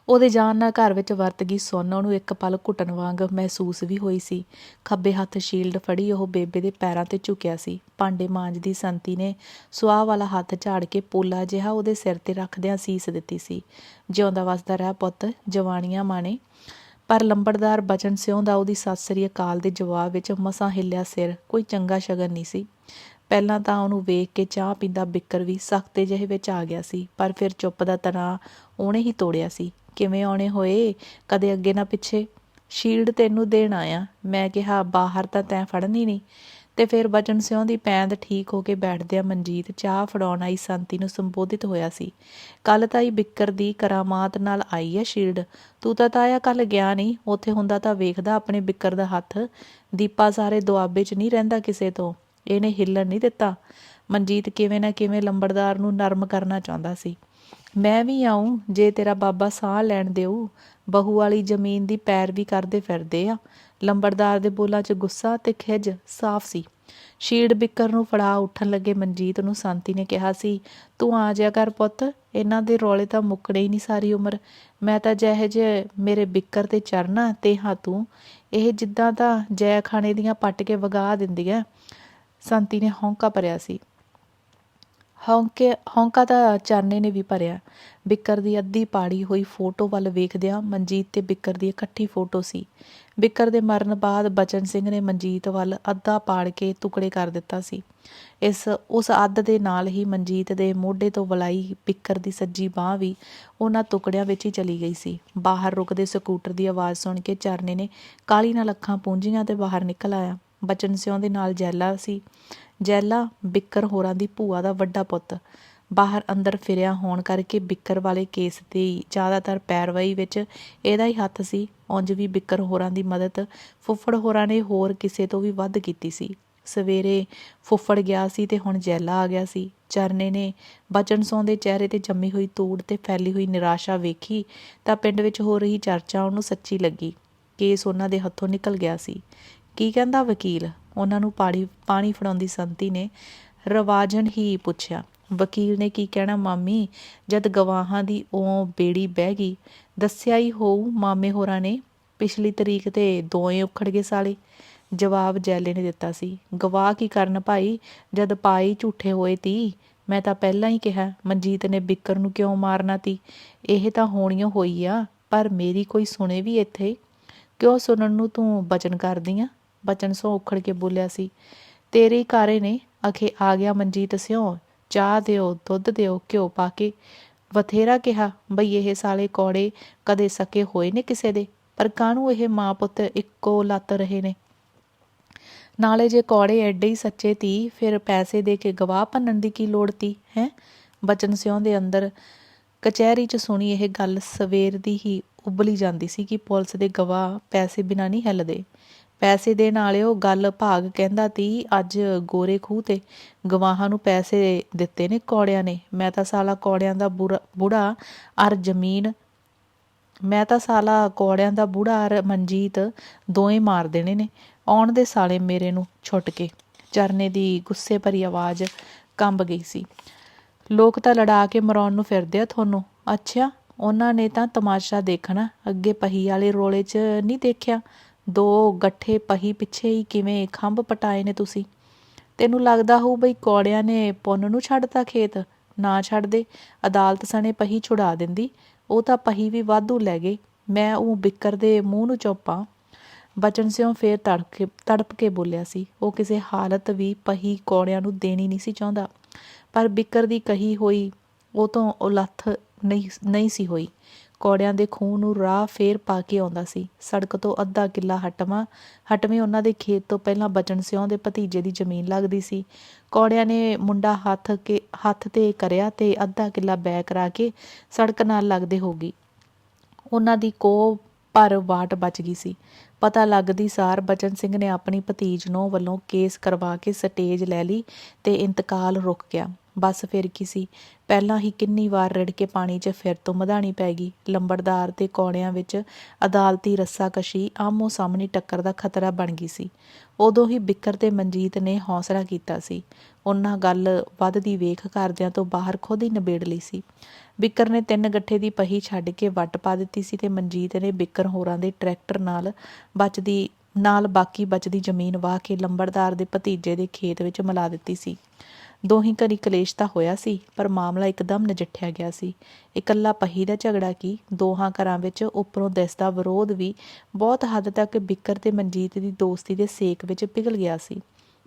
ਉਹਦੇ ਜਾਣ ਨਾਲ ਘਰ ਵਿੱਚ ਵਰਤ ਗਈ ਸੁੰਨ ਉਹਨੂੰ ਇੱਕ ਪਲ ਘੁੱਟਣ ਵਾਂਗ ਮਹਿਸੂਸ ਵੀ ਹੋਈ ਸੀ। ਖੱਬੇ ਹੱਥ ਸ਼ੀਲਡ ਫੜੀ ਉਹ ਬੇਬੇ ਦੇ ਪੈਰਾਂ 'ਤੇ ਝੁਕਿਆ ਸੀ। ਭਾਂਡੇ ਮਾਂਜਦੀ ਸੰਤੀ ਨੇ ਸੁਆਹ ਵਾਲਾ ਹੱਥ ਝਾੜ ਕੇ ਪੋਲਾ ਜਿਹਾ ਉਹਦੇ ਸਿਰ 'ਤੇ ਰੱਖਦਿਆਂ ਸੀਸ ਦਿੱਤੀ ਸੀ। ਜਿਉਂਦਾ ਵਸਦਾ ਰਹਿ ਪੁੱਤ, ਜਵਾਨੀਆਂ ਮਾਣੇ। ਪਰ ਲੰਬੜਦਾਰ ਬਚਨ ਸਿਉਂ ਦਾ ਉਹਦੀ ਸਤਿ ਸ੍ਰੀ ਅਕਾਲ ਦੇ ਜਵਾਬ ਵਿੱਚ ਮਸਾਂ ਹਿੱਲਿਆ ਸਿਰ ਕੋਈ ਚੰਗਾ ਸ਼ਗਨ ਨਹੀਂ ਸੀ। ਪਹਿਲਾਂ ਤਾਂ ਉਹਨੂੰ ਵੇਖ ਕੇ ਚਾਹ ਪੀਂਦਾ ਬਿੱਕਰ ਵੀ ਸਖਤੇ ਜਿਹੇ ਵਿੱਚ ਆ ਗਿਆ ਸੀ, ਪਰ ਫਿਰ ਚੁੱਪ ਦਾ ਤਣਾਅ ਉਹਨੇ ਹੀ ਤੋੜਿਆ ਸੀ। ਕਿਵੇਂ ਆਉਣੇ ਹੋਏ, ਕਦੇ ਅੱਗੇ ਨਾ ਪਿੱਛੇ। ਸ਼ੀਲਡ ਤੈਨੂੰ ਦੇਣ ਆਇਆ। ਮੈਂ ਕਿਹਾ ਬਾਹਰ ਤਾਂ ਤੈਂ ਫੜਨੀ ਨਹੀਂ। ਤੇ ਫਿਰ ਬਚਨ ਸਿਉਂ ਦੀ ਪੈਂਦ ਠੀਕ ਹੋ ਕੇ ਬੈਠਦਿਆਂ ਮਨਜੀਤ ਚਾਹ ਫੜਾਉਣ ਆਈ ਸੰਤੀ ਨੂੰ ਸੰਬੋਧਿਤ ਹੋਇਆ ਸੀ। ਕੱਲ ਤਾਈ ਬਿੱਕਰ ਦੀ ਕਰਾਮਾਤ ਨਾਲ ਆਈ ਹੈ ਸ਼ੀਲਡ। ਤੂੰ ਤਾਂ ਤਾਇਆ ਕੱਲ ਗਿਆ ਨਹੀਂ, ਉੱਥੇ ਹੁੰਦਾ ਤਾਂ ਵੇਖਦਾ ਆਪਣੇ ਬਿੱਕਰ ਦਾ ਹੱਥ। ਦੀਪਾ ਸਾਰੇ ਦੁਆਬੇ 'ਚ ਨਹੀਂ ਰਹਿੰਦਾ ਕਿਸੇ ਤੋਂ, ਇਹਨੇ ਹਿੱਲਣ ਨਹੀਂ ਦਿੱਤਾ। ਮਨਜੀਤ ਕਿਵੇਂ ਨਾ ਕਿਵੇਂ ਲੰਬੜਦਾਰ ਨੂੰ ਨਰਮ ਕਰਨਾ ਚਾਹੁੰਦਾ ਸੀ। ਮੈਂ ਵੀ ਆਊਂ ਜੇ ਤੇਰਾ ਬਾਬਾ ਸਾਹ ਲੈਣ ਦਿਊ। ਬਹੂ ਵਾਲੀ ਜ਼ਮੀਨ ਦੀ ਪੈਰਵੀ ਕਰਦੇ ਫਿਰਦੇ ਆ। ਲੰਬੜਦਾਰ ਦੇ ਬੋਲਾਂ 'ਚ ਗੁੱਸਾ ਤੇ ਖਿਝ ਸਾਫ਼ ਸੀ। ਸ਼ੀਲਡ ਬਿੱਕਰ ਨੂੰ ਫੜਾ ਉੱਠਣ ਲੱਗੇ ਮਨਜੀਤ ਨੂੰ ਸੰਤੀ ਨੇ ਕਿਹਾ ਸੀ, ਤੂੰ ਆ ਜਾਇਆ ਕਰ ਪੁੱਤ, ਇਹਨਾਂ ਦੇ ਰੌਲੇ ਤਾਂ ਮੁੱਕਣੇ ਹੀ ਨਹੀਂ ਸਾਰੀ ਉਮਰ। ਮੈਂ ਤਾਂ ਜਿਹੇ ਜੇ ਮੇਰੇ ਬਿੱਕਰ ਤੇ ਚੜਨਾ ਤੇ ਹਾਂ ਤੂੰ, ਇਹ ਜਿੱਦਾਂ ਤਾਂ ਜੈ ਖਾਣੇ ਦੀਆਂ ਪੱਟ ਕੇ ਵਗਾ ਦਿੰਦੀਆਂ। ਸੰਤੀ ਨੇ ਹੌਂਕਾ ਭਰਿਆ ਸੀ। ਹੌਂਕਾ ਤਾਂ ਚਰਨੇ ਨੇ ਵੀ ਭਰਿਆ। ਬਿੱਕਰ ਦੀ ਅੱਧੀ ਪਾੜੀ ਹੋਈ ਫੋਟੋ ਵੱਲ ਵੇਖਦਿਆਂ ਮਨਜੀਤ ਤੇ ਬਿੱਕਰ ਦੀ ਇਕੱਠੀ ਫੋਟੋ ਸੀ। ਬਿੱਕਰ ਦੇ ਮਰਨ ਬਾਅਦ ਬਚਨ ਸਿੰਘ ਨੇ ਮਨਜੀਤ ਵੱਲ ਅੱਧਾ ਪਾੜ ਕੇ ਟੁਕੜੇ ਕਰ ਦਿੱਤਾ ਸੀ। ਉਸ ਅੱਧ ਦੇ ਨਾਲ ਹੀ ਮਨਜੀਤ ਦੇ ਮੋਢੇ ਤੋਂ ਵਲਾਈ ਬਿੱਕਰ ਦੀ ਸੱਜੀ ਬਾਂਹ ਵੀ ਉਹਨਾਂ ਟੁਕੜਿਆਂ ਵਿੱਚ ਹੀ ਚਲੀ ਗਈ ਸੀ। ਬਾਹਰ ਰੁਕਦੇ ਸਕੂਟਰ ਦੀ ਆਵਾਜ਼ ਸੁਣ ਕੇ ਚਰਨੇ ਨੇ ਕਾਹਲੀ ਨਾਲ ਅੱਖਾਂ ਪੂੰਝੀਆਂ ਤੇ ਬਾਹਰ ਨਿਕਲ ਆਇਆ। ਬਚਨ ਸਿਉਂ ਦੇ ਨਾਲ ਜੈਲਾ ਸੀ। ਜੈਲਾ ਬਿੱਕਰ ਹੋਰਾਂ ਦੀ ਭੂਆ ਦਾ ਵੱਡਾ ਪੁੱਤ। ਬਾਹਰ ਅੰਦਰ ਫਿਰਿਆ ਹੋਣ ਕਰਕੇ ਬਿੱਕਰ ਵਾਲੇ ਕੇਸ ਦੀ ਜ਼ਿਆਦਾਤਰ ਪੈਰਵਾਈ ਵਿੱਚ ਇਹਦਾ ਹੀ ਹੱਥ ਸੀ। ਉਂਝ ਵੀ ਬਿੱਕਰ ਹੋਰਾਂ ਦੀ ਮਦਦ ਫੁੱਫੜ ਹੋਰਾਂ ਨੇ ਹੋਰ ਕਿਸੇ ਤੋਂ ਵੀ ਵੱਧ ਕੀਤੀ ਸੀ। ਸਵੇਰੇ ਫੁੱਫੜ ਗਿਆ ਸੀ ਤੇ ਹੁਣ ਜੈਲਾ ਆ ਗਿਆ ਸੀ। ਚਰਨੇ ਨੇ ਬਚਨ ਸਿਉਂ ਦੇ ਚਿਹਰੇ 'ਤੇ ਜੰਮੀ ਹੋਈ ਤੂੜ ਤੇ ਫੈਲੀ ਹੋਈ ਨਿਰਾਸ਼ਾ ਵੇਖੀ ਤਾਂ ਪਿੰਡ ਵਿੱਚ ਹੋ ਰਹੀ ਚਰਚਾ ਉਹਨੂੰ ਸੱਚੀ ਲੱਗੀ। ਕੇਸ ਉਹਨਾਂ ਦੇ ਹੱਥੋਂ ਨਿਕਲ ਗਿਆ ਸੀ। ਕੀ ਕਹਿੰਦਾ ਵਕੀਲ? ਉਹਨਾਂ ਨੂੰ ਪਾਣੀ ਫੜਾਉਂਦੀ ਸੰਤੀ ਨੇ ਰਵਾਜਨ ਹੀ ਪੁੱਛਿਆ। ਵਕੀਲ ਨੇ ਕੀ ਕਹਿਣਾ ਮਾਮੀ, ਜਦ ਗਵਾਹਾਂ ਦੀ ਉਹ ਬੇੜੀ ਬਹਿ ਗਈ। ਦੱਸਿਆ ਹੀ ਹੋਊ ਮਾਮੇ ਹੋਰਾਂ ਨੇ, ਪਿਛਲੀ ਤਰੀਕ ਤੇ ਦੋਵੇਂ ਉਖੜ ਗਏ ਸਾਲੇ। ਜਵਾਬ ਜੈਲੇ ਨੇ ਦਿੱਤਾ ਸੀ। ਗਵਾਹ ਕੀ ਕਰਨ ਭਾਈ, ਜਦ ਪਾਈ ਝੂਠੇ ਹੋਏ ਤੀ। ਮੈਂ ਤਾਂ ਪਹਿਲਾਂ ਹੀ ਕਿਹਾ ਮਨਜੀਤ ਨੇ ਬਿੱਕਰ ਨੂੰ ਕਿਉਂ ਮਾਰਨਾ ਤੀ। ਇਹ ਤਾਂ ਹੋਣੀਓ ਹੋਈ ਆ, ਪਰ ਮੇਰੀ ਕੋਈ ਸੁਣੇ ਵੀ ਇੱਥੇ। ਕਿਉਂ ਸੁਣਨ ਨੂੰ ਤੂੰ ਬਚਨ ਕਰਦੀ ਆ? ਬਚਨ ਸਿਉਂ ਉਖੜ ਕੇ ਬੋਲਿਆ ਸੀ। ਤੇਰੇ ਹੀ ਕਾਰੇ ਨੇ। ਅਖੇ ਆ ਗਿਆ ਮਨਜੀਤ ਸਿਉਂ। ਚਾਹ ਦਿਓ, ਦੁੱਧ ਦਿਓ, ਘਿਓ ਪਾ ਕੇ। ਬਥੇਰਾ ਕਿਹਾ ਬਈ ਇਹ ਸਾਲੇ ਕੌੜੇ ਕਦੇ ਸਕੇ ਹੋਏ ਨੇ ਕਿਸੇ ਦੇ, ਪਰ ਕਾਹਨੂੰ ਇਹ ਮਾਂ ਪੁੱਤ ਇੱਕੋ ਲੱਤ ਰਹੇ ਨੇ। ਨਾਲੇ ਜੇ ਕੌੜੇ ਐਡੇ ਹੀ ਸੱਚੇ ਤੀ, ਫਿਰ ਪੈਸੇ ਦੇ ਕੇ ਗਵਾਹ ਭੰਨਣ ਦੀ ਕੀ ਲੋੜ ਤੀ ਹੈ? ਬਚਨ ਸਿਉਂ ਦੇ ਅੰਦਰ ਕਚਹਿਰੀ 'ਚ ਸੁਣੀ ਇਹ ਗੱਲ ਸਵੇਰ ਦੀ ਹੀ ਉਬਲੀ ਜਾਂਦੀ ਸੀ ਕਿ ਪੁਲਿਸ ਦੇ ਗਵਾਹ ਪੈਸੇ ਬਿਨਾਂ ਨਹੀਂ ਹਿੱਲਦੇ। ਪੈਸੇ ਦੇਣ ਵਾਲਿਓ, ਗੱਲ ਭਾਗ ਕਹਿੰਦਾ ਤੀ ਅੱਜ ਗੋਰੇ ਖੂਹ ਤੇ ਗਵਾਹਾਂ ਨੂੰ ਪੈਸੇ ਦਿੱਤੇ ਨੇ ਕੌੜਿਆਂ ਨੇ। ਮੈਂ ਤਾਂ ਸਾਲਾ ਕੌੜਿਆਂ ਦਾ ਬੁੜਾ ਅਰ ਮਨਜੀਤ ਦੋਵੇਂ ਮਾਰ ਦੇਣੇ ਨੇ। ਆਉਣ ਦੇ ਸਾਲੇ ਮੇਰੇ ਨੂੰ ਛੁੱਟ ਕੇ। ਚਰਨੇ ਦੀ ਗੁੱਸੇ ਭਰੀ ਆਵਾਜ਼ ਕੰਬ ਗਈ ਸੀ। ਲੋਕ ਤਾਂ ਲੜਾ ਕੇ ਮਰਾਉਣ ਨੂੰ ਫਿਰਦੇ ਆ ਤੁਹਾਨੂੰ। ਅੱਛਾ, ਉਹਨਾਂ ਨੇ ਤਾਂ ਤਮਾਸ਼ਾ ਦੇਖਣਾ, ਅੱਗੇ ਪਹੀ ਵਾਲੇ ਰੋਲੇ 'ਚ ਨਹੀਂ ਦੇਖਿਆ? 2 ਗੱਠੇ ਪਹੀ ਪਿੱਛੇ ਹੀ ਕਿਵੇਂ ਖੰਭ ਪਟਾਏ ਨੇ ਤੁਸੀਂ। ਤੈਨੂੰ ਲੱਗਦਾ ਹੋਊ ਬਈ ਕੌੜਿਆਂ ਨੇ ਪੁੰਨ ਨੂੰ ਛੱਡਤਾ ਖੇਤ? ਨਾ ਛੱਡਦੇ, ਅਦਾਲਤ ਸਣੇ ਪਹੀ ਛੁਡਾ ਦਿੰਦੀ। ਉਹ ਤਾਂ ਪਹੀ ਵੀ ਵਾਧੂ ਲੈ ਗਏ। ਮੈਂ ਉਹ ਬਿੱਕਰ ਦੇ ਮੂੰਹ ਨੂੰ ਚੁੱਪਾਂ। ਬਚਨ ਸਿਉਂ ਫੇਰ ਤੜਪ ਕੇ ਬੋਲਿਆ ਸੀ। ਉਹ ਕਿਸੇ ਹਾਲਤ ਵੀ ਪਹੀ ਕੌੜਿਆਂ ਨੂੰ ਦੇਣੀ ਨਹੀਂ ਸੀ ਚਾਹੁੰਦਾ, ਪਰ ਬਿੱਕਰ ਦੀ ਕਹੀ ਹੋਈ ਉਹ ਤੋਂ ਉਲੱਥ ਨਹੀਂ ਸੀ ਹੋਈ। ਕੌੜਿਆਂ ਦੇ ਖੂਹ ਨੂੰ ਰਾਹ ਫੇਰ ਪਾ ਕੇ ਆਉਂਦਾ ਸੀ। ਸੜਕ ਤੋਂ ਅੱਧਾ ਕਿੱਲਾ ਹਟਵੇਂ ਉਹਨਾਂ ਦੇ ਖੇਤ ਤੋਂ ਪਹਿਲਾਂ ਬਚਨ ਸਿਉਂ ਦੇ ਭਤੀਜੇ ਦੀ ਜ਼ਮੀਨ ਲੱਗਦੀ ਸੀ। ਕੌੜਿਆਂ ਨੇ ਮੁੰਡਾ ਹੱਥ ਤੇ ਕਰਿਆ ਤੇ ਅੱਧਾ ਕਿੱਲਾ ਬੈ ਕਰਾ ਕੇ ਸੜਕ ਨਾਲ ਲੱਗਦੇ ਹੋ ਗਈ। ਉਹਨਾਂ ਦੀ ਕੋਹ ਪਰ ਵਾਟ ਬਚ ਗਈ ਸੀ। ਪਤਾ ਲੱਗਦੀ ਸਾਰ ਬਚਨ ਸਿੰਘ ਨੇ ਆਪਣੀ ਭਤੀਜ ਨੂੰ ਵੱਲੋਂ ਕੇਸ ਕਰਵਾ ਕੇ ਸਟੇਜ ਲੈ ਲਈ ਤੇ ਇੰਤਕਾਲ ਰੁਕ ਗਿਆ। ਬਸ ਫਿਰ ਕੀ ਸੀ, ਪਹਿਲਾਂ ਹੀ ਕਿੰਨੀ ਵਾਰ ਰਿੜ ਕੇ ਪਾਣੀ 'ਚ ਫਿਰ ਤੋਂ ਮਧਾਣੀ ਪੈ ਗਈ। ਲੰਬੜਦਾਰ ਤੇ ਕੌੜਿਆਂ ਵਿੱਚ ਅਦਾਲਤੀ ਰੱਸਾਕਸ਼ੀ ਆਮੋ ਸਾਹਮਣੀ ਟੱਕਰ ਦਾ ਖਤਰਾ ਬਣ ਗਈ ਸੀ। ਉਦੋਂ ਹੀ ਬਿੱਕਰ ਤੇ ਮਨਜੀਤ ਨੇ ਹੌਸਲਾ ਕੀਤਾ ਸੀ। ਉਹਨਾਂ ਗੱਲ ਵੱਧਦੀ ਵੇਖ ਘਰਦਿਆਂ ਤੋਂ ਬਾਹਰ ਖੁਦ ਹੀ ਨਿਬੇੜ ਲਈ ਸੀ। ਬਿੱਕਰ ਨੇ 3 ਗੱਠੇ ਦੀ ਪਹੀ ਛੱਡ ਕੇ ਵੱਟ ਪਾ ਦਿੱਤੀ ਸੀ ਤੇ ਮਨਜੀਤ ਨੇ ਬਿੱਕਰ ਹੋਰਾਂ ਦੇ ਟਰੈਕਟਰ ਨਾਲ ਬਾਕੀ ਬਚਦੀ ਜ਼ਮੀਨ ਵਾਹ ਕੇ ਲੰਬੜਦਾਰ ਦੇ ਭਤੀਜੇ ਦੇ ਖੇਤ ਵਿੱਚ ਮਿਲਾ ਦਿੱਤੀ ਸੀ। ਦੋਹੀਂ ਘਰੀ ਕਲੇਸ਼ ਤਾਂ ਹੋਇਆ ਸੀ, ਪਰ ਮਾਮਲਾ ਇੱਕਦਮ ਨਜਿੱਠਿਆ ਗਿਆ ਸੀ। ਇਕੱਲਾ ਪਹੀ ਦਾ ਝਗੜਾ ਕੀ, ਦੋਹਾਂ ਘਰਾਂ ਵਿੱਚ ਉੱਪਰੋਂ ਦਿਸਦਾ ਵਿਰੋਧ ਵੀ ਬਹੁਤ ਹੱਦ ਤੱਕ ਬਿੱਕਰ ਤੇ ਮਨਜੀਤ ਦੀ ਦੋਸਤੀ ਦੇ ਸੇਕ ਵਿੱਚ ਪਿਘਲ ਗਿਆ ਸੀ।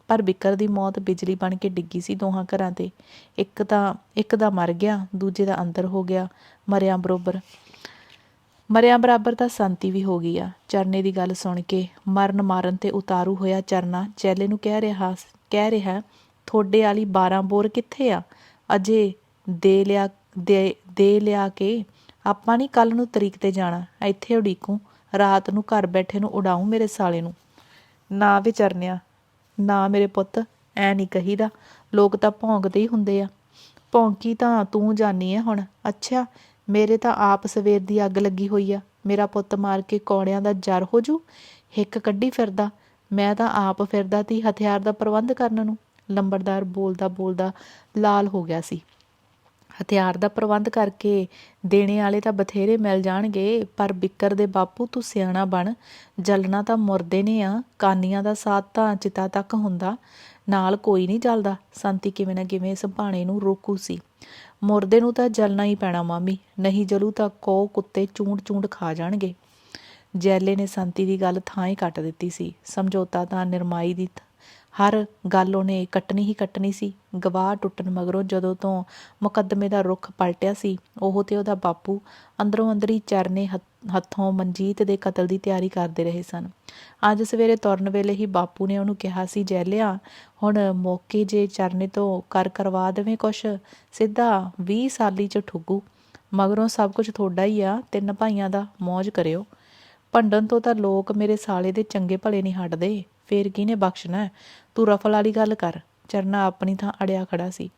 ਪਰ ਬਿੱਕਰ ਦੀ ਮੌਤ ਬਿਜਲੀ ਬਣ ਕੇ ਡਿੱਗੀ ਸੀ ਦੋਹਾਂ ਘਰਾਂ 'ਤੇ। ਇੱਕ ਦਾ ਮਰ ਗਿਆ, ਦੂਜੇ ਦਾ ਅੰਦਰ ਹੋ ਗਿਆ। ਮਰਿਆਂ ਬਰਾਬਰ ਤਾਂ ਸੰਤੀ ਵੀ ਹੋ ਗਈ ਆ। ਚਰਨੇ ਦੀ ਗੱਲ ਸੁਣ ਕੇ ਮਾਰਨ ਤੇ ਉਤਾਰੂ ਹੋਇਆ ਚਰਨਾ ਚੈਲੇ ਨੂੰ ਕਹਿ ਰਿਹਾ ਥੋੜੇ ਵਾਲੀ 12 ਬੋਰ ਕਿੱਥੇ ਆ? ਅਜੇ ਦੇ ਲਿਆ ਕੇ ਆਪਾਂ ਨਹੀਂ ਕੱਲ੍ਹ ਨੂੰ ਤਰੀਕ 'ਤੇ ਜਾਣਾ। ਇੱਥੇ ਉਡੀਕੂ, ਰਾਤ ਨੂੰ ਘਰ ਬੈਠੇ ਨੂੰ ਉਡਾਊਂ ਮੇਰੇ ਸਾਲੇ ਨੂੰ। ਨਾ ਵੇ ਚਰਨਿਆ, ਨਾ ਮੇਰੇ ਪੁੱਤ, ਐ ਨਹੀਂ ਕਹੀਦਾ। ਲੋਕ ਤਾਂ ਭੌਂਕਦੇ ਹੀ ਹੁੰਦੇ ਆ। ਭੌਂਕੀ ਤਾਂ ਤੂੰ ਜਾਨੀ ਹੈ ਹੁਣ। ਅੱਛਾ, ਮੇਰੇ ਤਾਂ ਆਪ ਸਵੇਰ ਦੀ ਅੱਗ ਲੱਗੀ ਹੋਈ ਆ। ਮੇਰਾ ਪੁੱਤ ਮਾਰ ਕੇ ਕੌੜਿਆਂ ਦਾ ਜਰ ਹੋ ਜੂ। ਹਿੱਕ ਕੱਢੀ ਫਿਰਦਾ। ਮੈਂ ਤਾਂ ਆਪ ਫਿਰਦਾ ਤੀ ਹਥਿਆਰ ਦਾ ਪ੍ਰਬੰਧ ਕਰਨ ਨੂੰ। ਲੰਬੜਦਾਰ ਬੋਲਦਾ ਲਾਲ ਹੋ ਗਿਆ ਸੀ। ਹਥਿਆਰ ਦਾ ਪ੍ਰਬੰਧ ਕਰਕੇ ਦੇਣੇ ਵਾਲੇ ਤਾਂ ਬਥੇਰੇ ਮਿਲ ਜਾਣਗੇ, ਪਰ ਬਿੱਕਰ ਦੇ ਬਾਪੂ ਤੂੰ ਸਿਆਣਾ ਬਣ। ਜਲਣਾ ਤਾਂ ਮੁਰਦੇ ਨੇ ਆ, ਕਾਨੀਆਂ ਦਾ ਸਾਥ ਤਾਂ ਚਿਤਾ ਤੱਕ ਹੁੰਦਾ, ਨਾਲ ਕੋਈ ਨਹੀਂ ਜਲਦਾ। ਸੰਤੀ ਕਿਵੇਂ ਨਾ ਕਿਵੇਂ ਇਸ ਭਾਣੇ ਨੂੰ ਰੋਕੂ ਸੀ। ਮੁਰਦੇ ਨੂੰ ਤਾਂ ਜਲਣਾ ਹੀ ਪੈਣਾ ਮਾਮੀ, ਨਹੀਂ ਜਲੂ ਤਾਂ ਕੁੱਤੇ ਚੂੰਡ ਖਾ ਜਾਣਗੇ। ਜੈਲੇ ਨੇ ਸੰਤੀ ਦੀ ਗੱਲ ਥਾਂ ਹੀ ਕੱਟ ਦਿੱਤੀ ਸੀ। ਸਮਝੌਤਾ ਤਾਂ ਨਿਰਮਾਈ ਦੀ ਹਰ ਗੱਲ ਉਹਨੇ ਕੱਟਣੀ ਹੀ ਕੱਟਣੀ ਸੀ। ਗਵਾਹ ਟੁੱਟਣ ਮਗਰੋਂ ਜਦੋਂ ਤੋਂ ਮੁਕੱਦਮੇ ਦਾ ਰੁੱਖ ਪਲਟਿਆ ਸੀ, ਉਹ ਤੇ ਉਹਦਾ ਬਾਪੂ ਅੰਦਰੋਂ ਅੰਦਰੀ ਚਰਨੇ ਹੱਥੋਂ ਮਨਜੀਤ ਦੇ ਕਤਲ ਦੀ ਤਿਆਰੀ ਕਰਦੇ ਰਹੇ ਸਨ। ਅੱਜ ਸਵੇਰੇ ਤੁਰਨ ਵੇਲੇ ਹੀ ਬਾਪੂ ਨੇ ਉਹਨੂੰ ਕਿਹਾ ਸੀ, ਜੈਲਿਆ ਹੁਣ ਮੌਕੇ ਜੇ ਚਰਨੇ ਤੋਂ ਕਰਵਾ ਦੇਵੇਂ ਕੁਛ, ਸਿੱਧਾ 20 ਸਾਲੀ 'ਚ ਠੁੱਗੂ। ਮਗਰੋਂ ਸਭ ਕੁਝ ਤੁਹਾਡਾ ਹੀ ਆ, 3 ਭਾਈਆਂ ਦਾ, ਮੌਜ ਕਰਿਓ। ਭੰਡਣ ਤੋਂ ਤਾਂ ਲੋਕ ਮੇਰੇ ਸਾਲੇ ਦੇ ਚੰਗੇ ਭਲੇ ਨਹੀਂ ਹਟਦੇ, ਫੇਰ ਕਿਹਨੇ ਬਖਸ਼ਣਾ? ਤੂੰ ਰਫਲ ਵਾਲੀ ਗੱਲ ਕਰ। ਚਰਨਾ ਆਪਣੀ ਥਾਂ ਅੜਿਆ ਖੜਾ ਸੀ।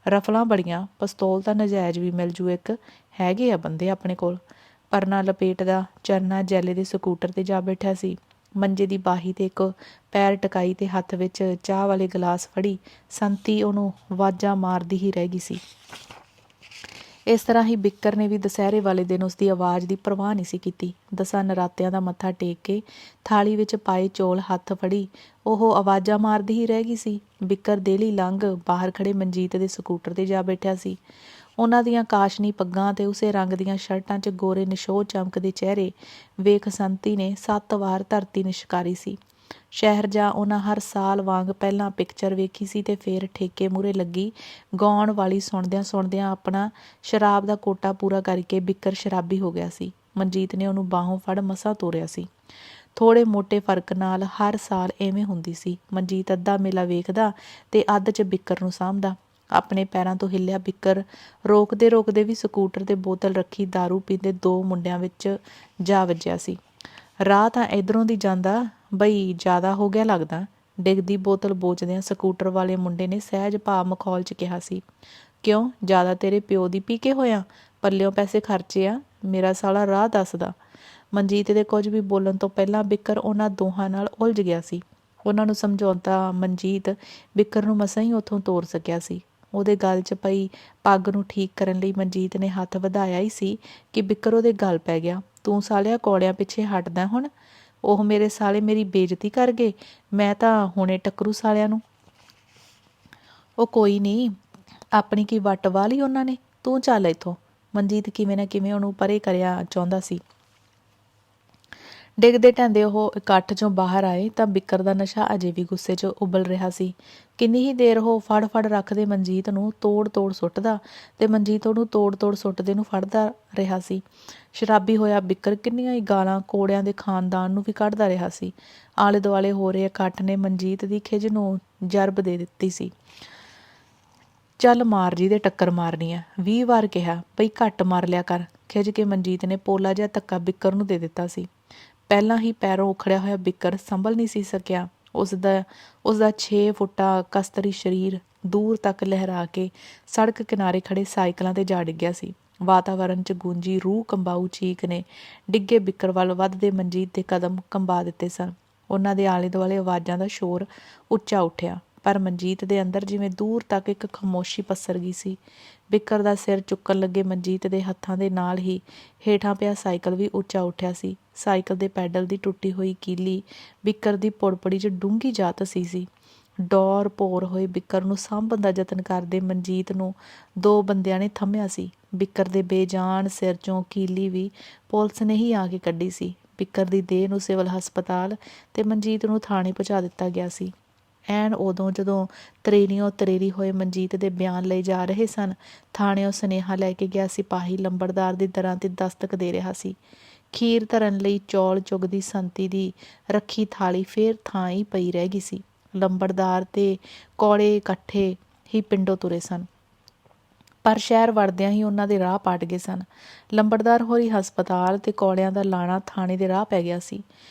ਰਫਲਾਂ ਬੜੀਆਂ, ਪਿਸਤੌਲ ਤਾਂ ਨਜਾਇਜ਼ ਵੀ ਮਿਲ ਜੂ ਇੱਕ, ਹੈਗੇ ਆ ਬੰਦੇ ਆਪਣੇ ਕੋਲ। ਪਰਨਾ ਲਪੇਟਦਾ ਚਰਨਾ ਜੈਲੇ ਦੇ ਸਕੂਟਰ 'ਤੇ ਜਾ ਬੈਠਾ ਸੀ। ਮੰਜੇ ਦੀ ਬਾਹੀ 'ਤੇ ਇੱਕ ਪੈਰ ਟਕਾਈ ਤੇ ਹੱਥ ਵਿੱਚ ਚਾਹ ਵਾਲੇ ਗਲਾਸ ਫੜੀ ਸੰਤੀ ਉਹਨੂੰ ਵਾਜਾਂ ਮਾਰਦੀ ਹੀ ਰਹਿ ਗਈ ਸੀ। ਇਸ ਤਰ੍ਹਾਂ ਹੀ ਬਿੱਕਰ ਨੇ ਵੀ ਦੁਸਹਿਰੇ ਵਾਲੇ ਦਿਨ ਉਸਦੀ ਆਵਾਜ਼ ਦੀ ਪਰਵਾਹ ਨਹੀਂ ਸੀ ਕੀਤੀ। 10 ਨਰਾਤਿਆਂ ਦਾ ਮੱਥਾ ਟੇਕ ਕੇ ਥਾਲੀ ਵਿੱਚ ਪਾਏ ਚੌਲ ਹੱਥ ਫੜੀ ਉਹ ਆਵਾਜ਼ਾਂ ਮਾਰਦੀ ਹੀ ਰਹਿ ਗਈ ਸੀ। ਬਿੱਕਰ ਦੇਲੀ ਲੰਘ ਬਾਹਰ ਖੜੇ ਮਨਜੀਤ ਦੇ ਸਕੂਟਰ 'ਤੇ ਜਾ ਬੈਠਿਆ ਸੀ। ਉਹਨਾਂ ਦੀਆਂ ਕਾਸ਼ਨੀ ਪੱਗਾਂ ਤੇ ਉਸੇ ਰੰਗ ਦੀਆਂ ਸ਼ਰਟਾਂ 'ਚ ਗੋਰੇ ਨਿਸ਼ੋਹ ਚਮਕਦੇ ਚਿਹਰੇ ਵੇਖ ਸੰਤੀ ਨੇ 7 ਵਾਰ ਧਰਤੀ ਨਿਸ਼ਕਾਰੀ ਸੀ। ਸ਼ਹਿਰ ਜਾ ਉਹਨਾਂ ਹਰ ਸਾਲ ਵਾਂਗ ਪਹਿਲਾਂ ਪਿਕਚਰ ਵੇਖੀ ਸੀ ਤੇ ਫੇਰ ਠੇਕੇ ਮੂਹਰੇ ਲੱਗੀ ਗਾਉਣ ਵਾਲੀ ਸੁਣਦਿਆਂ ਆਪਣਾ ਸ਼ਰਾਬ ਦਾ ਕੋਟਾ ਪੂਰਾ ਕਰਕੇ ਬਿੱਕਰ ਸ਼ਰਾਬੀ ਹੋ ਗਿਆ ਸੀ। ਮਨਜੀਤ ਨੇ ਉਹਨੂੰ ਬਾਹੋਂ ਫੜ ਮਸਾਂ ਤੋਰਿਆ ਸੀ। ਥੋੜ੍ਹੇ ਮੋਟੇ ਫਰਕ ਨਾਲ ਹਰ ਸਾਲ ਐਵੇਂ ਹੁੰਦੀ ਸੀ। ਮਨਜੀਤ ਅੱਧਾ ਮੇਲਾ ਵੇਖਦਾ ਤੇ ਅੱਧ 'ਚ ਬਿੱਕਰ ਨੂੰ ਸਾਂਭਦਾ। ਆਪਣੇ ਪੈਰਾਂ ਤੋਂ ਹਿੱਲਿਆ ਬਿੱਕਰ ਰੋਕਦੇ ਰੋਕਦੇ ਵੀ ਸਕੂਟਰ 'ਤੇ ਬੋਤਲ ਰੱਖੀ ਦਾਰੂ ਪੀਂਦੇ ਦੋ ਮੁੰਡਿਆਂ ਵਿੱਚ ਜਾ ਵੱਜਿਆ ਸੀ। ਰਾਹ ਤਾਂ ਇੱਧਰੋਂ ਦੀ ਜਾਂਦਾ, ਬਈ ਜ਼ਿਆਦਾ ਹੋ ਗਿਆ ਲੱਗਦਾ। ਡਿੱਗਦੀ ਬੋਤਲ ਬੋਚਦਿਆਂ ਸਕੂਟਰ ਵਾਲੇ ਮੁੰਡੇ ਨੇ ਸਹਿਜ ਭਾਵ ਮਖੌਲ 'ਚ ਕਿਹਾ ਸੀ। ਕਿਉਂ, ਜ਼ਿਆਦਾ ਤੇਰੇ ਪਿਓ ਦੀ ਪੀ ਕੇ ਹੋਇਆ? ਪੱਲਿਓਂ ਪੈਸੇ ਖਰਚੇ ਆ, ਮੇਰਾ ਸਾਲਾ ਰਾਹ ਦੱਸਦਾ। ਮਨਜੀਤ ਦੇ ਕੁਝ ਵੀ ਬੋਲਣ ਤੋਂ ਪਹਿਲਾਂ ਬਿੱਕਰ ਉਹਨਾਂ ਦੋਹਾਂ ਨਾਲ ਉਲਝ ਗਿਆ ਸੀ। ਉਹਨਾਂ ਨੂੰ ਸਮਝਾਉਂਦਾ ਮਨਜੀਤ ਬਿੱਕਰ ਨੂੰ ਮਸਾਂ ਹੀ ਉੱਥੋਂ ਤੋਰ ਸਕਿਆ ਸੀ। ਉਹਦੇ ਗਲ 'ਚ ਪਈ ਪੱਗ ਨੂੰ ਠੀਕ ਕਰਨ ਲਈ ਮਨਜੀਤ ਨੇ ਹੱਥ ਵਧਾਇਆ ਹੀ ਸੀ ਕਿ ਬਿੱਕਰ ਉਹਦੇ ਗਲ ਪੈ ਗਿਆ। ਤੂੰ ਸਾਲਿਆ ਕੌੜਿਆਂ ਪਿੱਛੇ ਹਟਦਾ ਹੁਣ? ਉਹ ਮੇਰੇ ਸਾਲੇ ਮੇਰੀ ਬੇਇੱਜ਼ਤੀ ਕਰ ਗਏ, ਮੈਂ ਤਾਂ ਹੁਣੇ ਟੱਕਰੂ ਸਾਲਿਆਂ ਨੂੰ। ਉਹ ਕੋਈ ਨਹੀਂ, ਆਪਣੀ ਕੀ ਵੱਟ ਵਾਹ ਲਈ ਉਹਨਾਂ ਨੇ, ਤੂੰ ਚੱਲ ਇੱਥੋਂ। ਮਨਜੀਤ ਕਿਵੇਂ ਨਾ ਕਿਵੇਂ ਉਹਨੂੰ ਪਰੇ ਕਰਿਆ ਚਾਹੁੰਦਾ ਸੀ। ਡਿੱਗਦੇ ਢਹਿੰਦੇ ਉਹ ਇਕੱਠ 'ਚੋਂ ਬਾਹਰ ਆਏ ਤਾਂ ਬਿੱਕਰ ਦਾ ਨਸ਼ਾ ਅਜੇ ਵੀ ਗੁੱਸੇ 'ਚ ਉਬਲ ਰਿਹਾ ਸੀ। ਕਿੰਨੀ ਹੀ ਦੇਰ ਉਹ ਫੜ ਫੜ ਰੱਖਦੇ ਮਨਜੀਤ ਨੂੰ ਤੋੜ ਤੋੜ ਸੁੱਟਦਾ ਤੇ ਮਨਜੀਤ ਉਹਨੂੰ ਤੋੜ ਤੋੜ ਸੁੱਟਦੇ ਨੂੰ ਫੜਦਾ ਰਿਹਾ ਸੀ। ਸ਼ਰਾਬੀ ਹੋਇਆ ਬਿੱਕਰ ਕਿੰਨੀਆਂ ਹੀ ਗਾਲਾਂ ਕੋੜਿਆਂ ਦੇ ਖਾਨਦਾਨ ਨੂੰ ਵੀ ਕੱਢਦਾ ਰਿਹਾ ਸੀ। ਆਲੇ ਦੁਆਲੇ ਹੋ ਰਹੇ ਇਕੱਠ ਨੇ ਮਨਜੀਤ ਦੀ ਖਿਝ ਨੂੰ ਜਰਬ ਦੇ ਦਿੱਤੀ ਸੀ। ਚੱਲ ਮਾਰ ਜੀ ਦੇ ਟੱਕਰ ਮਾਰਨੀ ਆ, 20 ਵਾਰ ਕਿਹਾ ਬਈ ਘੱਟ ਮਾਰ ਲਿਆ ਕਰ। ਖਿਝ ਕੇ ਮਨਜੀਤ ਨੇ ਪੋਲਾ ਜਿਹਾ ਧੱਕਾ ਬਿੱਕਰ ਨੂੰ ਦੇ ਦਿੱਤਾ ਸੀ। ਪਹਿਲਾਂ ਹੀ ਪੈਰੋਂ ਉਖੜਿਆ ਹੋਇਆ ਬਿੱਕਰ ਸੰਭਲ ਨਹੀਂ ਸੀ ਸਕਿਆ। ਉਸਦਾ 6 ਫੁੱਟਾ ਕਸਤਰੀ ਸਰੀਰ ਦੂਰ ਤੱਕ ਲਹਿਰਾ ਕੇ ਸੜਕ ਕਿਨਾਰੇ ਖੜੇ ਸਾਈਕਲਾਂ 'ਤੇ ਜਾ ਡਿੱਗਿਆ ਸੀ। ਵਾਤਾਵਰਨ 'ਚ ਗੂੰਜੀ ਰੂਹ ਕੰਬਾਊ ਚੀਕ ਨੇ ਡਿੱਗੇ ਬਿੱਕਰ ਵੱਲ ਵੱਧਦੇ ਮਨਜੀਤ ਦੇ ਕਦਮ ਕੰਬਾ ਦਿੱਤੇ ਸਨ। ਉਹਨਾਂ ਦੇ ਆਲੇ ਦੁਆਲੇ ਆਵਾਜ਼ਾਂ ਦਾ ਸ਼ੋਰ ਉੱਚਾ ਉੱਠਿਆ, ਪਰ ਮਨਜੀਤ ਦੇ ਅੰਦਰ ਜਿਵੇਂ ਦੂਰ ਤੱਕ ਇੱਕ ਖਾਮੋਸ਼ੀ ਪਸਰ ਗਈ ਸੀ। ਬਿੱਕਰ ਦਾ ਸਿਰ ਚੁੱਕਣ ਲੱਗੇ ਮਨਜੀਤ ਦੇ ਹੱਥਾਂ ਦੇ ਨਾਲ ਹੀ ਹੇਠਾਂ ਪਿਆ ਸਾਈਕਲ ਵੀ ਉੱਚਾ ਉੱਠਿਆ ਸੀ। ਸਾਈਕਲ ਦੇ ਪੈਡਲ ਦੀ ਟੁੱਟੀ ਹੋਈ ਕੀਲੀ ਬਿੱਕਰ ਦੀ ਪੁੜਪੜੀ 'ਚ ਡੂੰਘੀ ਜਾ ਧਸੀ ਸੀ। ਡੌਰ ਭੌਰ ਹੋਏ ਬਿੱਕਰ ਨੂੰ ਸਾਂਭਣ ਦਾ ਯਤਨ ਕਰਦੇ ਮਨਜੀਤ ਨੂੰ ਦੋ ਬੰਦਿਆਂ ਨੇ ਥੰਮਿਆ ਸੀ। ਬਿੱਕਰ ਦੇ ਬੇਜਾਨ ਸਿਰ 'ਚੋਂ ਕੀਲੀ ਵੀ ਪੁਲਿਸ ਨੇ ਹੀ ਆ ਕੇ ਕੱਢੀ ਸੀ। ਬਿੱਕਰ ਦੀ ਦੇਹ ਨੂੰ ਸਿਵਲ ਹਸਪਤਾਲ ਤੇ ਮਨਜੀਤ ਨੂੰ ਥਾਣੇ ਪਹੁੰਚਾ ਦਿੱਤਾ ਗਿਆ ਸੀ। ਐਨ ਉਦੋਂ ਜਦੋਂ ਤਰੇਰੀਓਂ ਤਰੇਰੀ ਹੋਏ ਮਨਜੀਤ ਦੇ ਬਿਆਨ ਲਈ ਜਾ ਰਹੇ ਸਨ, ਥਾਣਿਓਂ ਸੁਨੇਹਾ ਲੈ ਕੇ ਗਿਆ ਸਿਪਾਹੀ ਲੰਬੜਦਾਰ ਦੀ ਦਰਾਂ 'ਤੇ ਦਸਤਕ ਦੇ ਰਿਹਾ ਸੀ। ਖੀਰ ਧਰਨ ਲਈ ਚੌਲ ਚੁਗਦੀ ਸੰਤੀ ਦੀ ਰੱਖੀ ਥਾਲੀ ਫੇਰ ਥਾਂ ਹੀ ਪਈ ਰਹਿ ਗਈ ਸੀ। ਲੰਬੜਦਾਰ ਤੇ ਕੌੜੇ ਇਕੱਠੇ ਹੀ ਪਿੰਡੋਂ ਤੁਰੇ ਸਨ, ਪਰ ਸ਼ਹਿਰ ਵੜਦਿਆਂ ਹੀ ਉਹਨਾਂ ਦੇ ਰਾਹ ਪਾਟ ਗਏ ਸਨ। ਲੰਬੜਦਾਰ ਹੋਰੀ ਹਸਪਤਾਲ ਤੇ ਕੌੜਿਆਂ ਦਾ ਲਾਣਾ ਥਾਣੇ ਦੇ ਰਾਹ ਪੈ ਗਿਆ ਸੀ।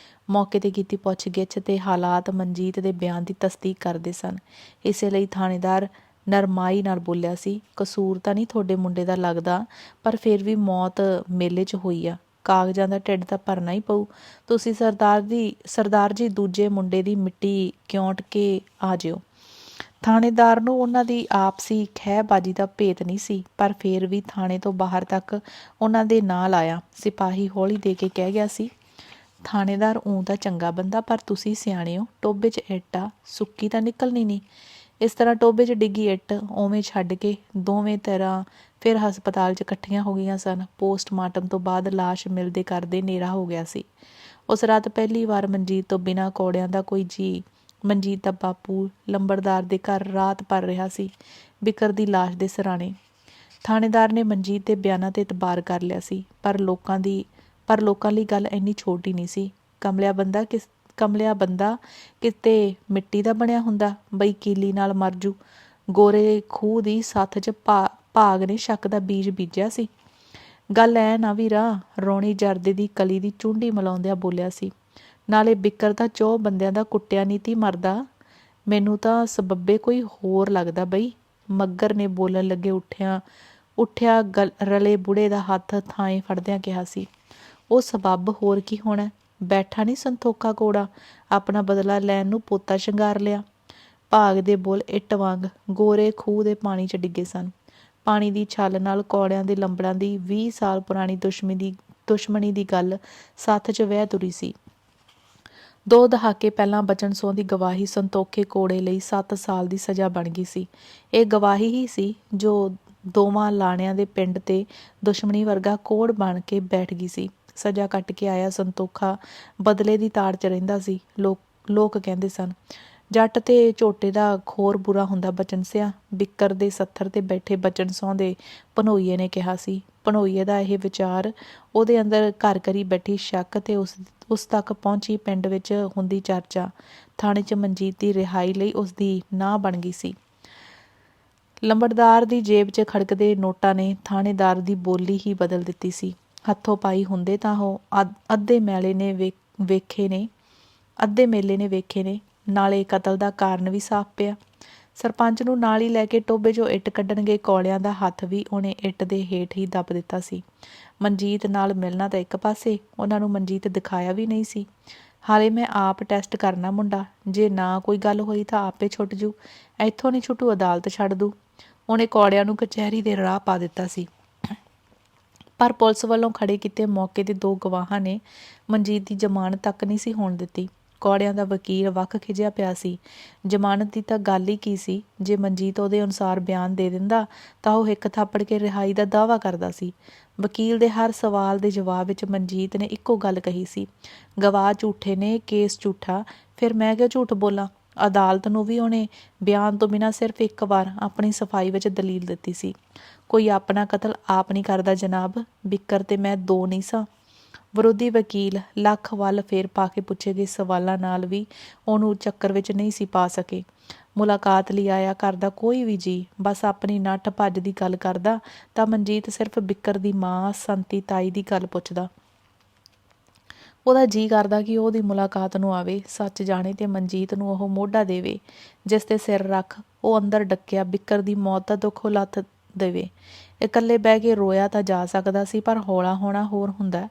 ਮੌਕੇ 'ਤੇ ਕੀਤੀ ਪੁੱਛ ਗਿੱਛ ਤੇ ਹਾਲਾਤ ਮਨਜੀਤ ਦੇ ਬਿਆਨ ਦੀ ਤਸਦੀਕ ਕਰਦੇ ਸਨ। ਇਸੇ ਲਈ ਥਾਣੇਦਾਰ ਨਰਮਾਈ ਨਾਲ ਬੋਲਿਆ ਸੀ, ਕਸੂਰ ਤਾਂ ਨਹੀਂ ਤੁਹਾਡੇ ਮੁੰਡੇ ਦਾ ਲੱਗਦਾ, ਪਰ ਫਿਰ ਵੀ ਮੌਤ ਮੇਲੇ 'ਚ ਹੋਈ ਆ, ਕਾਗਜ਼ਾਂ ਦਾ ਢਿੱਡ ਤਾਂ ਭਰਨਾ ਹੀ ਪਊ। ਤੁਸੀਂ ਸਰਦਾਰ ਜੀ ਦੂਜੇ ਮੁੰਡੇ ਦੀ ਮਿੱਟੀ ਕਿਉਂਟ ਕੇ ਆ ਜਿਓ। ਥਾਣੇਦਾਰ ਨੂੰ ਉਹਨਾਂ ਦੀ ਆਪਸੀ ਖਹਿਬਾਜ਼ੀ ਦਾ ਭੇਤ ਨਹੀਂ ਸੀ, ਪਰ ਫਿਰ ਵੀ ਥਾਣੇ ਤੋਂ ਬਾਹਰ ਤੱਕ ਉਹਨਾਂ ਦੇ ਨਾਲ ਆਇਆ ਸਿਪਾਹੀ ਹੌਲੀ ਦੇ ਕੇ ਕਹਿ ਗਿਆ ਸੀ, ਥਾਣੇਦਾਰ ਊਂ ਤਾਂ ਚੰਗਾ ਬੰਦਾ, ਪਰ ਤੁਸੀਂ ਸਿਆਣੇ ਹੋ, ਟੋਭੇ 'ਚ ਇੱਟ ਆ, ਸੁੱਕੀ ਤਾਂ ਨਿਕਲਣੀ ਨਹੀਂ। ਇਸ ਤਰ੍ਹਾਂ ਟੋਭੇ 'ਚ ਡਿੱਗੀ ਇੱਟ ਉਵੇਂ ਛੱਡ ਕੇ ਦੋਵੇਂ ਧਿਰਾਂ ਫਿਰ ਹਸਪਤਾਲ 'ਚ ਇਕੱਠੀਆਂ ਹੋ ਗਈਆਂ ਸਨ। ਪੋਸਟਮਾਰਟਮ ਤੋਂ ਬਾਅਦ ਲਾਸ਼ ਮਿਲਦੇ ਕਰਦੇ ਹਨੇਰਾ ਹੋ ਗਿਆ ਸੀ। ਉਸ ਰਾਤ ਪਹਿਲੀ ਵਾਰ ਮਨਜੀਤ ਤੋਂ ਬਿਨਾਂ ਕੌੜਿਆਂ ਦਾ ਕੋਈ ਜੀਅ ਮਨਜੀਤ ਦਾ ਬਾਪੂ ਲੰਬੜਦਾਰ ਦੇ ਘਰ ਰਾਤ ਭਰ ਰਿਹਾ ਸੀ, ਬਿੱਕਰ ਦੀ ਲਾਸ਼ ਦੇ ਸਿਰਹਾਣੇ। ਥਾਣੇਦਾਰ ਨੇ ਮਨਜੀਤ ਦੇ ਬਿਆਨਾਂ 'ਤੇ ਇਤਬਾਰ ਕਰ ਲਿਆ ਸੀ, ਪਰ ਲੋਕਾਂ ਲਈ ਗੱਲ ਇੰਨੀ ਛੋਟੀ ਨਹੀਂ ਸੀ। ਕਮਲਿਆ ਬੰਦਾ ਕਿਤੇ ਮਿੱਟੀ ਦਾ ਬਣਿਆ ਹੁੰਦਾ, ਬਈ ਕੀਲੀ ਨਾਲ ਮਰ ਜੂ। ਗੋਰੇ ਖੂਹ ਦੀ ਸੱਥ 'ਚ ਭਾਗ ਨੇ ਸ਼ੱਕ ਦਾ ਬੀਜ ਬੀਜਿਆ ਸੀ। ਗੱਲ ਐ ਨਾ ਵੀਰਾ, ਰੌਣੀ ਜਰਦੇ ਦੀ ਕਲੀ ਦੀ ਚੂੰਡੀ ਮਿਲਾਉਂਦਿਆਂ ਬੋਲਿਆ ਸੀ। ਨਾਲੇ ਬਿੱਕਰ ਤਾਂ 4 ਬੰਦਿਆਂ ਦਾ ਕੁੱਟਿਆ ਨਹੀਂ ਤੀ ਮਰਦਾ, ਮੈਨੂੰ ਤਾਂ ਸਬੱਬੇ ਕੋਈ ਹੋਰ ਲੱਗਦਾ ਬਈ। ਮੱਘਰ ਨੇ ਬੋਲਣ ਲੱਗੇ ਉੱਠਿਆ ਰਲੇ ਬੁੜੇ ਦਾ ਹੱਥ ਥਾਂਏ ਫੜਦਿਆਂ ਕਿਹਾ ਸੀ, ਉਹ ਸਬੱਬ ਹੋਰ ਕੀ ਹੋਣਾ, ਬੈਠਾ ਨਹੀਂ ਸੰਤੋਖਾ ਕੋੜਾ, ਆਪਣਾ ਬਦਲਾ ਲੈਣ ਨੂੰ ਪੋਤਾ ਸ਼ਿੰਗਾਰ ਲਿਆ। ਭਾਗ ਦੇ ਬੁੱਲ ਇੱਟ ਵਾਂਗ ਗੋਰੇ ਖੂਹ ਦੇ ਪਾਣੀ 'ਚ ਡਿੱਗੇ ਸਨ। ਪਾਣੀ ਦੀ ਛੱਲ ਨਾਲ ਕੌੜਿਆਂ ਦੇ ਲੰਬੜਾਂ ਦੀ 20 ਸਾਲ ਪੁਰਾਣੀ ਦੁਸ਼ਮਣੀ ਦੀ ਗੱਲ ਸੱਥ 'ਚ ਵਹਿ ਤੁਰੀ ਸੀ। 2 ਦਹਾਕੇ ਪਹਿਲਾਂ ਬਚਨ ਸੋਂ ਦੀ ਗਵਾਹੀ ਸੰਤੋਖੇ ਕੋੜੇ ਲਈ 7 ਸਾਲ ਦੀ ਸਜ਼ਾ ਬਣ ਗਈ ਸੀ। ਇਹ ਗਵਾਹੀ ਹੀ ਸੀ ਜੋ ਦੋਵਾਂ ਲਾਣਿਆਂ ਦੇ ਪਿੰਡ 'ਤੇ ਦੁਸ਼ਮਣੀ ਵਰਗਾ ਕੋੜ ਬਣ ਕੇ ਬੈਠ ਗਈ ਸੀ। ਸਜ਼ਾ ਕੱਟ ਕੇ ਆਇਆ ਸੰਤੋਖਾ ਬਦਲੇ ਦੀ ਤਾੜ 'ਚ ਰਹਿੰਦਾ ਸੀ। ਲੋਕ ਕਹਿੰਦੇ ਸਨ, ਜੱਟ ਤੇ ਝੋਟੇ ਦਾ ਖੋਰ ਬੁਰਾ ਹੁੰਦਾ ਬਚਨ ਸਿਆ। ਬਿੱਕਰ ਦੇ ਸੱਥਰ 'ਤੇ ਬੈਠੇ ਬਚਨ ਸੋਂ ਦੇ ਭਣੋਈਏ ਨੇ ਕਿਹਾ ਸੀ। ਭਣੋਈਏ ਦਾ ਇਹ ਵਿਚਾਰ ਉਹਦੇ ਅੰਦਰ ਘਰ ਕਰੀ ਬੈਠੀ ਸ਼ੱਕ ਤੇ ਉਸ ਤੱਕ ਪਹੁੰਚੀ ਪਿੰਡ ਵਿੱਚ ਹੁੰਦੀ ਚਰਚਾ ਥਾਣੇ 'ਚ ਮਨਜੀਤ ਦੀ ਰਿਹਾਈ ਲਈ ਉਸਦੀ ਨਾਂਹ ਬਣ ਗਈ ਸੀ। ਲੰਬੜਦਾਰ ਦੀ ਜੇਬ 'ਚ ਖੜਕਦੇ ਨੋਟਾਂ ਨੇ ਥਾਣੇਦਾਰ ਦੀ ਬੋਲੀ ਹੀ ਬਦਲ ਦਿੱਤੀ ਸੀ। ਹੱਥੋਂ ਪਾਈ ਹੁੰਦੇ ਤਾਂ ਉਹ ਅੱਧੇ ਮੇਲੇ ਨੇ ਵੇਖੇ ਨੇ, ਨਾਲੇ ਕਤਲ ਦਾ ਕਾਰਨ ਵੀ ਸਾਫ਼ ਪਿਆ। ਸਰਪੰਚ ਨੂੰ ਨਾਲ ਹੀ ਲੈ ਕੇ ਟੋਭੇ 'ਚੋਂ ਇੱਟ ਕੱਢਣ ਗਏ ਕੌਲਿਆਂ ਦਾ ਹੱਥ ਵੀ ਉਹਨੇ ਇੱਟ ਦੇ ਹੇਠ ਹੀ ਦੱਬ ਦਿੱਤਾ ਸੀ। ਮਨਜੀਤ ਨਾਲ ਮਿਲਣਾ ਤਾਂ ਇੱਕ ਪਾਸੇ, ਉਹਨਾਂ ਨੂੰ ਮਨਜੀਤ ਦਿਖਾਇਆ ਵੀ ਨਹੀਂ ਸੀ। ਹਾਲੇ ਮੈਂ ਆਪ ਟੈਸਟ ਕਰਨਾ ਮੁੰਡਾ, ਜੇ ਨਾ ਕੋਈ ਗੱਲ ਹੋਈ ਤਾਂ ਆਪੇ ਛੁੱਟ ਜੂ, ਇੱਥੋਂ ਨਹੀਂ ਛੁੱਟੂ ਅਦਾਲਤ ਛੱਡ ਦੂ। ਉਹਨੇ ਕੌੜਿਆਂ ਨੂੰ ਕਚਹਿਰੀ ਦੇ ਰਾਹ ਪਾ ਦਿੱਤਾ ਸੀ। ਪਰ ਪੁਲਿਸ ਵੱਲੋਂ ਖੜੇ ਕੀਤੇ ਮੌਕੇ ਦੇ 2 ਗਵਾਹਾਂ ਨੇ ਮਨਜੀਤ ਦੀ ਜ਼ਮਾਨਤ ਤੱਕ ਨਹੀਂ ਸੀ ਹੋਣ ਦਿੱਤੀ। ਕੌੜਿਆਂ ਦਾ ਵਕੀਲ ਵੱਖ ਖਿਝਿਆ ਪਿਆ ਸੀ। ਜ਼ਮਾਨਤ ਦੀ ਤਾਂ ਗੱਲ ਹੀ ਕੀ ਸੀ, ਜੇ ਮਨਜੀਤ ਉਹਦੇ ਅਨੁਸਾਰ ਬਿਆਨ ਦੇ ਦਿੰਦਾ ਤਾਂ ਉਹ ਹਿੱਕ ਥਾਪੜ ਕੇ ਰਿਹਾਈ ਦਾ ਦਾਅਵਾ ਕਰਦਾ ਸੀ। ਵਕੀਲ ਦੇ ਹਰ ਸਵਾਲ ਦੇ ਜਵਾਬ ਵਿੱਚ ਮਨਜੀਤ ਨੇ ਇੱਕੋ ਗੱਲ ਕਹੀ ਸੀ, ਗਵਾਹ ਝੂਠੇ ਨੇ, ਕੇਸ ਝੂਠਾ, ਫਿਰ ਮੈਂ ਕਿਉਂ ਝੂਠ ਬੋਲਾਂ। ਅਦਾਲਤ ਨੂੰ ਵੀ ਉਹਨੇ ਬਿਆਨ ਤੋਂ ਬਿਨਾਂ ਸਿਰਫ ਇੱਕ ਵਾਰ ਆਪਣੀ ਸਫਾਈ ਵਿੱਚ ਦਲੀਲ ਦਿੱਤੀ ਸੀ, ਕੋਈ ਆਪਣਾ ਕਤਲ ਆਪ ਨਹੀਂ ਕਰਦਾ ਜਨਾਬ, ਬਿੱਕਰ ਤੇ ਮੈਂ 2 ਨਹੀਂ ਸਾਂ। ਵਿਰੋਧੀ ਵਕੀਲ ਲੱਖ ਵੱਲ ਫੇਰ ਪਾ ਕੇ ਪੁੱਛੇ ਗਏ ਸਵਾਲਾਂ ਨਾਲ ਵੀ ਉਹਨੂੰ ਚੱਕਰ ਵਿੱਚ ਨਹੀਂ ਸੀ ਪਾ ਸਕੇ। ਮੁਲਾਕਾਤ ਲਈ ਆਇਆ ਕਰਦਾ ਕੋਈ ਵੀ ਜੀ ਬਸ ਆਪਣੀ ਨੱਠ ਭੱਜ ਦੀ ਗੱਲ ਕਰਦਾ ਤਾਂ ਮਨਜੀਤ ਸਿਰਫ ਬਿੱਕਰ ਦੀ ਮਾਂ ਸੰਤੀ ਤਾਈ ਦੀ ਗੱਲ ਪੁੱਛਦਾ। ਉਹਦਾ ਜੀ ਕਰਦਾ ਕਿ ਉਹਦੀ ਮੁਲਾਕਾਤ ਨੂੰ ਆਵੇ, ਸੱਚ ਜਾਣੇ ਤੇ ਮਨਜੀਤ ਨੂੰ ਉਹ ਮੋਢਾ ਦੇਵੇ ਜਿਸ 'ਤੇ ਸਿਰ ਰੱਖ ਉਹ ਅੰਦਰ ਡੱਕਿਆ ਬਿੱਕਰ ਦੀ ਮੌਤ ਦਾ ਦੁੱਖ ਉਹ ਲੱਥ ਦੇਵੇ। ਇਕੱਲੇ ਬਹਿ ਕੇ ਰੋਇਆ ਤਾਂ ਜਾ ਸਕਦਾ ਸੀ, ਪਰ ਹੌਲਾ ਹੋਣਾ ਹੋਰ ਹੁੰਦਾ।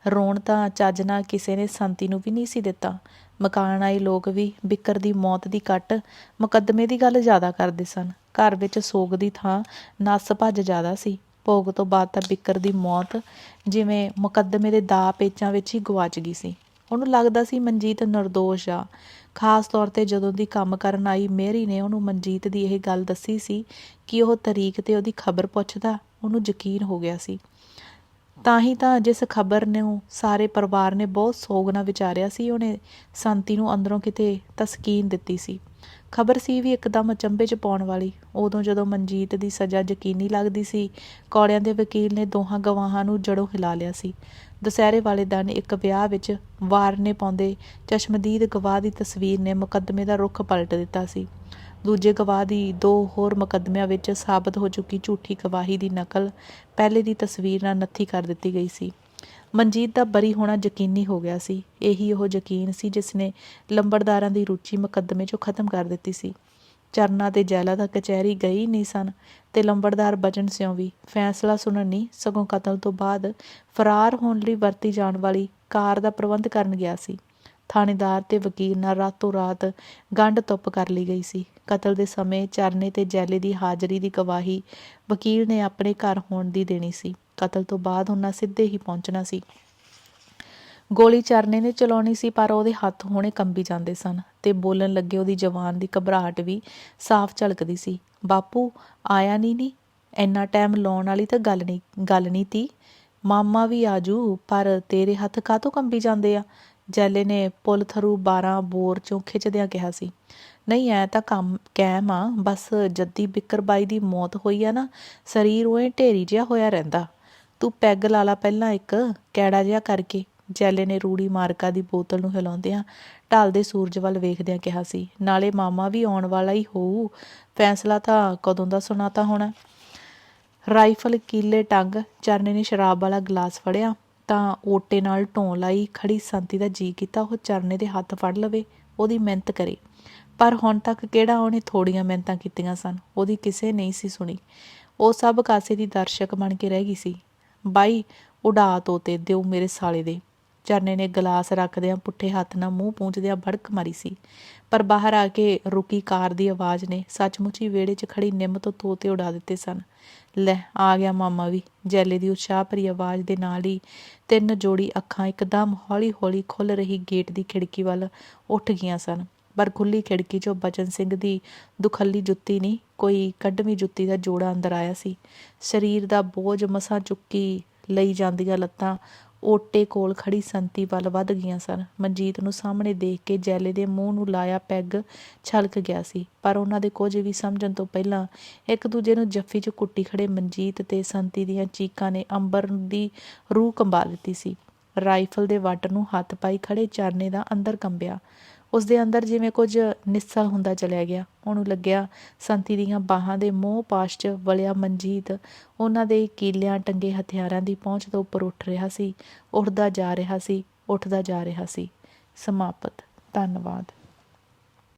ਰੋਣ ਤਾਂ ਚੱਜ ਨਾਲ ਕਿਸੇ ਨੇ ਸੰਤੀ ਨੂੰ ਵੀ ਨਹੀਂ ਸੀ ਦਿੱਤਾ। ਮਕਾਨ ਆਏ ਲੋਕ ਵੀ ਬਿੱਕਰ ਦੀ ਮੌਤ ਦੀ ਕੱਟ ਮੁਕੱਦਮੇ ਦੀ ਗੱਲ ਜ਼ਿਆਦਾ ਕਰਦੇ ਸਨ। ਘਰ ਵਿੱਚ ਸੋਗ ਦੀ ਥਾਂ ਨੱਸ ਭੱਜ ਜ਼ਿਆਦਾ ਸੀ। ਭੋਗ ਤੋਂ ਬਾਅਦ ਤਾਂ ਬਿੱਕਰ ਦੀ ਮੌਤ ਜਿਵੇਂ ਮੁਕੱਦਮੇ ਦੇ ਦਾਅ ਪੇਚਾਂ ਵਿੱਚ ਹੀ ਗੁਆਚ ਗਈ ਸੀ। ਉਹਨੂੰ ਲੱਗਦਾ ਸੀ ਮਨਜੀਤ ਨਿਰਦੋਸ਼ ਆ। ਖਾਸ ਤੌਰ 'ਤੇ ਜਦੋਂ ਦੀ ਕੰਮ ਕਰਨ ਆਈ ਮੇਰੀ ਨੇ ਉਹਨੂੰ ਮਨਜੀਤ ਦੀ ਇਹ ਗੱਲ ਦੱਸੀ ਸੀ ਕਿ ਉਹ ਤਰੀਕ 'ਤੇ ਉਹਦੀ ਖਬਰ ਪੁੱਛਦਾ, ਉਹਨੂੰ ਯਕੀਨ ਹੋ ਗਿਆ ਸੀ। ਤਾਂ ਹੀ ਤਾਂ ਜਿਸ ਖਬਰ ਨੂੰ ਸਾਰੇ ਪਰਿਵਾਰ ਨੇ ਬਹੁਤ ਸੋਗ ਨਾਲ ਵਿਚਾਰਿਆ ਸੀ, ਉਹਨੇ ਸੰਤੀ ਨੂੰ ਅੰਦਰੋਂ ਕਿਤੇ ਤਸਕੀਨ ਦਿੱਤੀ ਸੀ। ਖਬਰ ਸੀ ਵੀ ਇੱਕਦਮ ਅਚੰਭੇ 'ਚ ਪਾਉਣ ਵਾਲੀ। ਉਦੋਂ ਜਦੋਂ ਮਨਜੀਤ ਦੀ ਸਜ਼ਾ ਯਕੀਨੀ ਲੱਗਦੀ ਸੀ, ਕੌੜਿਆਂ ਦੇ ਵਕੀਲ ਨੇ ਦੋਹਾਂ ਗਵਾਹਾਂ ਨੂੰ ਜੜੋਂ ਹਿਲਾ ਲਿਆ ਸੀ। ਦੁਸਹਿਰੇ ਵਾਲੇ ਦਿਨ ਇੱਕ ਵਿਆਹ ਵਿੱਚ ਵਾਰਨੇ ਪਾਉਂਦੇ ਚਸ਼ਮਦੀਦ ਗਵਾਹ ਦੀ ਤਸਵੀਰ ਨੇ ਮੁਕੱਦਮੇ ਦਾ ਰੁੱਖ ਪਲਟ ਦਿੱਤਾ ਸੀ। ਦੂਜੇ ਗਵਾਹ ਦੀ 2 ਹੋਰ ਮੁਕੱਦਮਿਆਂ ਵਿੱਚ ਸਾਬਤ ਹੋ ਚੁੱਕੀ ਝੂਠੀ ਗਵਾਹੀ ਦੀ ਨਕਲ ਪਹਿਲੇ ਦੀ ਤਸਵੀਰ ਨਾਲ ਨੱਥੀ ਕਰ ਦਿੱਤੀ ਗਈ ਸੀ। ਮਨਜੀਤ ਦਾ ਬਰੀ ਹੋਣਾ ਯਕੀਨੀ ਹੋ ਗਿਆ ਸੀ। ਇਹੀ ਉਹ ਯਕੀਨ ਸੀ ਜਿਸ ਨੇ ਲੰਬੜਦਾਰਾਂ ਦੀ ਰੁਚੀ ਮੁਕੱਦਮੇ 'ਚੋਂ ਖਤਮ ਕਰ ਦਿੱਤੀ ਸੀ। ਚਰਨਾ ਤੇ ਜੈਲਾ ਤਾਂ ਕਚਹਿਰੀ ਗਈ ਨਹੀਂ ਸਨ ਤੇ ਲੰਬੜਦਾਰ ਬਚਨ ਸਿਉਂ ਵੀ ਫੈਸਲਾ ਸੁਣਨ ਨਹੀਂ, ਸਗੋਂ ਕਤਲ ਤੋਂ ਬਾਅਦ ਫਰਾਰ ਹੋਣ ਲਈ ਵਰਤੀ ਜਾਣ ਵਾਲੀ ਕਾਰ ਦਾ ਪ੍ਰਬੰਧ ਕਰਨ ਗਿਆ ਸੀ। ਥਾਣੇਦਾਰ ਤੇ ਵਕੀਲ ਨਾਲ ਰਾਤੋਂ ਰਾਤ ਗੰਢ ਤੁੱਪ ਕਰ ਲਈ ਗਈ ਸੀ। ਕਤਲ ਦੇ ਸਮੇਂ ਚਰਨੇ ਤੇ ਜੈਲੇ ਦੀ ਹਾਜ਼ਰੀ ਦੀ ਗਵਾਹੀ ਵਕੀਲ ਨੇ ਆਪਣੇ ਘਰ ਹੋਣ ਦੀ ਦੇਣੀ ਸੀ। ਕਤਲ ਤੋਂ ਬਾਅਦ ਉਹਨਾਂ ਸਿੱਧੇ ਹੀ ਪਹੁੰਚਣਾ ਸੀ। ਗੋਲੀ ਚਰਨੇ ਨੇ ਚਲਾਉਣੀ ਸੀ, ਪਰ ਉਹਦੇ ਹੱਥ ਹੁਣੇ ਕੰਬੀ ਜਾਂਦੇ ਸਨ ਤੇ ਬੋਲਣ ਲੱਗੇ ਉਹਦੀ ਜ਼ਬਾਨ ਦੀ ਘਬਰਾਹਟ ਵੀ ਸਾਫ਼ ਝਲਕਦੀ ਸੀ। ਬਾਪੂ ਆਇਆ ਨਹੀਂ, ਇੰਨਾ ਟਾਈਮ ਲਾਉਣ ਵਾਲੀ ਤਾਂ ਗੱਲ ਨਹੀਂ ਤੀ। ਮਾਮਾ ਵੀ ਆਜੂ, ਪਰ ਤੇਰੇ ਹੱਥ ਕਾਹਤੋਂ ਕੰਬੀ ਜਾਂਦੇ ਆ? ਜੈਲੇ ਨੇ ਪੁੱਲ ਥਰੂ 12 ਬੋਰ 'ਚੋਂ ਖਿੱਚਦਿਆਂ ਕਿਹਾ ਸੀ। ਨਹੀਂ ਐ ਤਾਂ ਕੰਮ ਕਾਇਮ ਆ, ਬਸ ਜੱਦੀ ਬਿੱਕਰ ਬਾਈ ਦੀ ਮੌਤ ਹੋਈ ਆ ਨਾ, ਸਰੀਰ ਉਵੇਂ ਢੇਰੀ ਜਿਹਾ ਹੋਇਆ ਰਹਿੰਦਾ। ਤੂੰ ਪੈਗ ਲਾ ਲਾ ਪਹਿਲਾਂ ਇੱਕ ਕੈੜਾ ਜਿਹਾ ਕਰਕੇ। ਜੈਲੇ ਨੇ ਰੂੜੀ ਮਾਰਕਾ ਦੀ ਬੋਤਲ ਨੂੰ ਹਿਲਾਉਂਦਿਆਂ ਢਲਦੇ ਸੂਰਜ ਵੱਲ ਵੇਖਦਿਆਂ ਕਿਹਾ ਸੀ। ਨਾਲੇ ਮਾਮਾ ਵੀ ਆਉਣ ਵਾਲਾ ਹੀ ਹੋਊ, ਫੈਸਲਾ ਤਾਂ ਕਦੋਂ ਦਾ ਸੁਣਾਤਾ ਹੋਣਾ। ਰਾਈਫਲ ਕੀਲੇ ਟੰਗ ਚਰਨੇ ਨੇ ਸ਼ਰਾਬ ਵਾਲਾ ਗਲਾਸ ਫੜਿਆ ਤਾਂ ਓਟੇ ਨਾਲ ਢੋਂ ਲਾਈ ਖੜੀ ਸੰਤੀ ਦਾ ਜੀ ਕੀਤਾ ਉਹ ਚਰਨੇ ਦੇ ਹੱਥ ਫੜ ਲਵੇ, ਉਹਦੀ ਮਿਹਨਤ ਕਰੇ। ਪਰ ਹੁਣ ਤੱਕ ਕਿਹੜਾ ਉਹਨੇ ਥੋੜ੍ਹੀਆਂ ਮਿਹਨਤਾਂ ਕੀਤੀਆਂ ਸਨ, ਉਹਦੀ ਕਿਸੇ ਨਹੀਂ ਸੀ ਸੁਣੀ। ਉਹ ਸਭ ਕਾਸੇ ਦੀ ਦਰਸ਼ਕ ਬਣ ਕੇ ਰਹਿ ਗਈ ਸੀ। ਬਾਈ ਉਡਾ ਤੋਤੇ ਦਿਓ ਮੇਰੇ ਸਾਲੇ ਦੇ। ਚਰਨੇ ਨੇ ਗਲਾਸ ਰੱਖਦਿਆਂ ਪੁੱਠੇ ਹੱਥ ਨਾਲ ਮੂੰਹ ਪੂੰਝਦਿਆਂ ਭੜਕ ਮਾਰੀ ਸੀ, ਪਰ ਬਾਹਰ ਆ ਕੇ ਰੁਕੀ ਕਾਰ ਦੀ ਆਵਾਜ਼ ਨੇ ਸੱਚਮੁੱਚ ਹੀ ਵਿਹੜੇ 'ਚ ਖੜੀ ਨਿੰਮ ਤੋਂ ਤੋਤੇ ਉਡਾ ਦਿੱਤੇ ਸਨ। ਲੈ ਆ ਗਿਆ ਮਾਮਾ ਵੀ। ਜੈਲੇ ਦੀ ਉਤਸ਼ਾਹ ਭਰੀ ਆਵਾਜ਼ ਦੇ ਨਾਲ ਹੀ 3 ਜੋੜੀ ਅੱਖਾਂ ਇੱਕਦਮ ਹੌਲੀ ਹੌਲੀ ਖੁੱਲ੍ਹ ਰਹੀ ਗੇਟ ਦੀ ਖਿੜਕੀ ਵੱਲ ਉੱਠ ਗਈਆਂ ਸਨ, ਪਰ ਖੁੱਲ੍ਹੀ ਖਿੜਕੀ 'ਚੋਂ ਬਚਨ ਸਿੰਘ ਦੀ ਦੁਖੱਲੀ ਜੁੱਤੀ ਨਹੀਂ, ਕੋਈ ਕੱਢਵੀਂ ਜੁੱਤੀ ਦਾ ਜੋੜਾ ਅੰਦਰ ਆਇਆ ਸੀ। ਸਰੀਰ ਦਾ ਬੋਝ ਮਸਾਂ ਚੁੱਕੀ ਲਈ ਜਾਂਦੀਆਂ ਲੱਤਾਂ ਓਟੇ ਕੋਲ ਖੜੀ ਸੰਤੀ ਵੱਲ ਵੱਧ ਗਈਆਂ ਸਨ। ਮਨਜੀਤ ਨੂੰ ਸਾਹਮਣੇ ਦੇਖ ਕੇ ਜੈਲੇ ਦੇ ਮੂੰਹ ਨੂੰ ਲਾਇਆ ਪੈਗ ਛਲਕ ਗਿਆ ਸੀ, ਪਰ ਉਹਨਾਂ ਦੇ ਕੁਝ ਵੀ ਸਮਝਣ ਤੋਂ ਪਹਿਲਾਂ ਇੱਕ ਦੂਜੇ ਨੂੰ ਜੱਫੀ 'ਚ ਕੁੱਟੀ ਖੜੇ ਮਨਜੀਤ ਤੇ ਸੰਤੀ ਦੀਆਂ ਚੀਕਾਂ ਨੇ ਅੰਬਰ ਦੀ ਰੂਹ ਕੰਬਾ ਦਿੱਤੀ ਸੀ। ਰਾਈਫਲ ਦੇ ਵੱਟ ਨੂੰ ਹੱਥ ਪਾਈ ਖੜੇ ਚਰਨੇ ਦਾ ਅੰਦਰ ਕੰਬਿਆ। ਉਸ ਦੇ ਅੰਦਰ ਜਿਵੇਂ ਕੁਝ ਨਿੱਸਲ ਹੁੰਦਾ ਚਲਿਆ ਗਿਆ। ਉਹਨੂੰ ਲੱਗਿਆ ਸੰਤੀ ਦੀਆਂ ਬਾਹਾਂ ਦੇ ਮੋਹ ਪਾਸ਼ 'ਚ ਵਲਿਆ ਮਨਜੀਤ ਉਹਨਾਂ ਦੇ ਕੀਲਿਆਂ ਟੰਗੇ ਹਥਿਆਰਾਂ ਦੀ ਪਹੁੰਚ ਤੋਂ ਉੱਪਰ ਉੱਠ ਰਿਹਾ ਸੀ, ਉੱਠਦਾ ਜਾ ਰਿਹਾ ਸੀ, ਉੱਠਦਾ ਜਾ ਰਿਹਾ ਸੀ। ਸਮਾਪਤ। ਧੰਨਵਾਦ।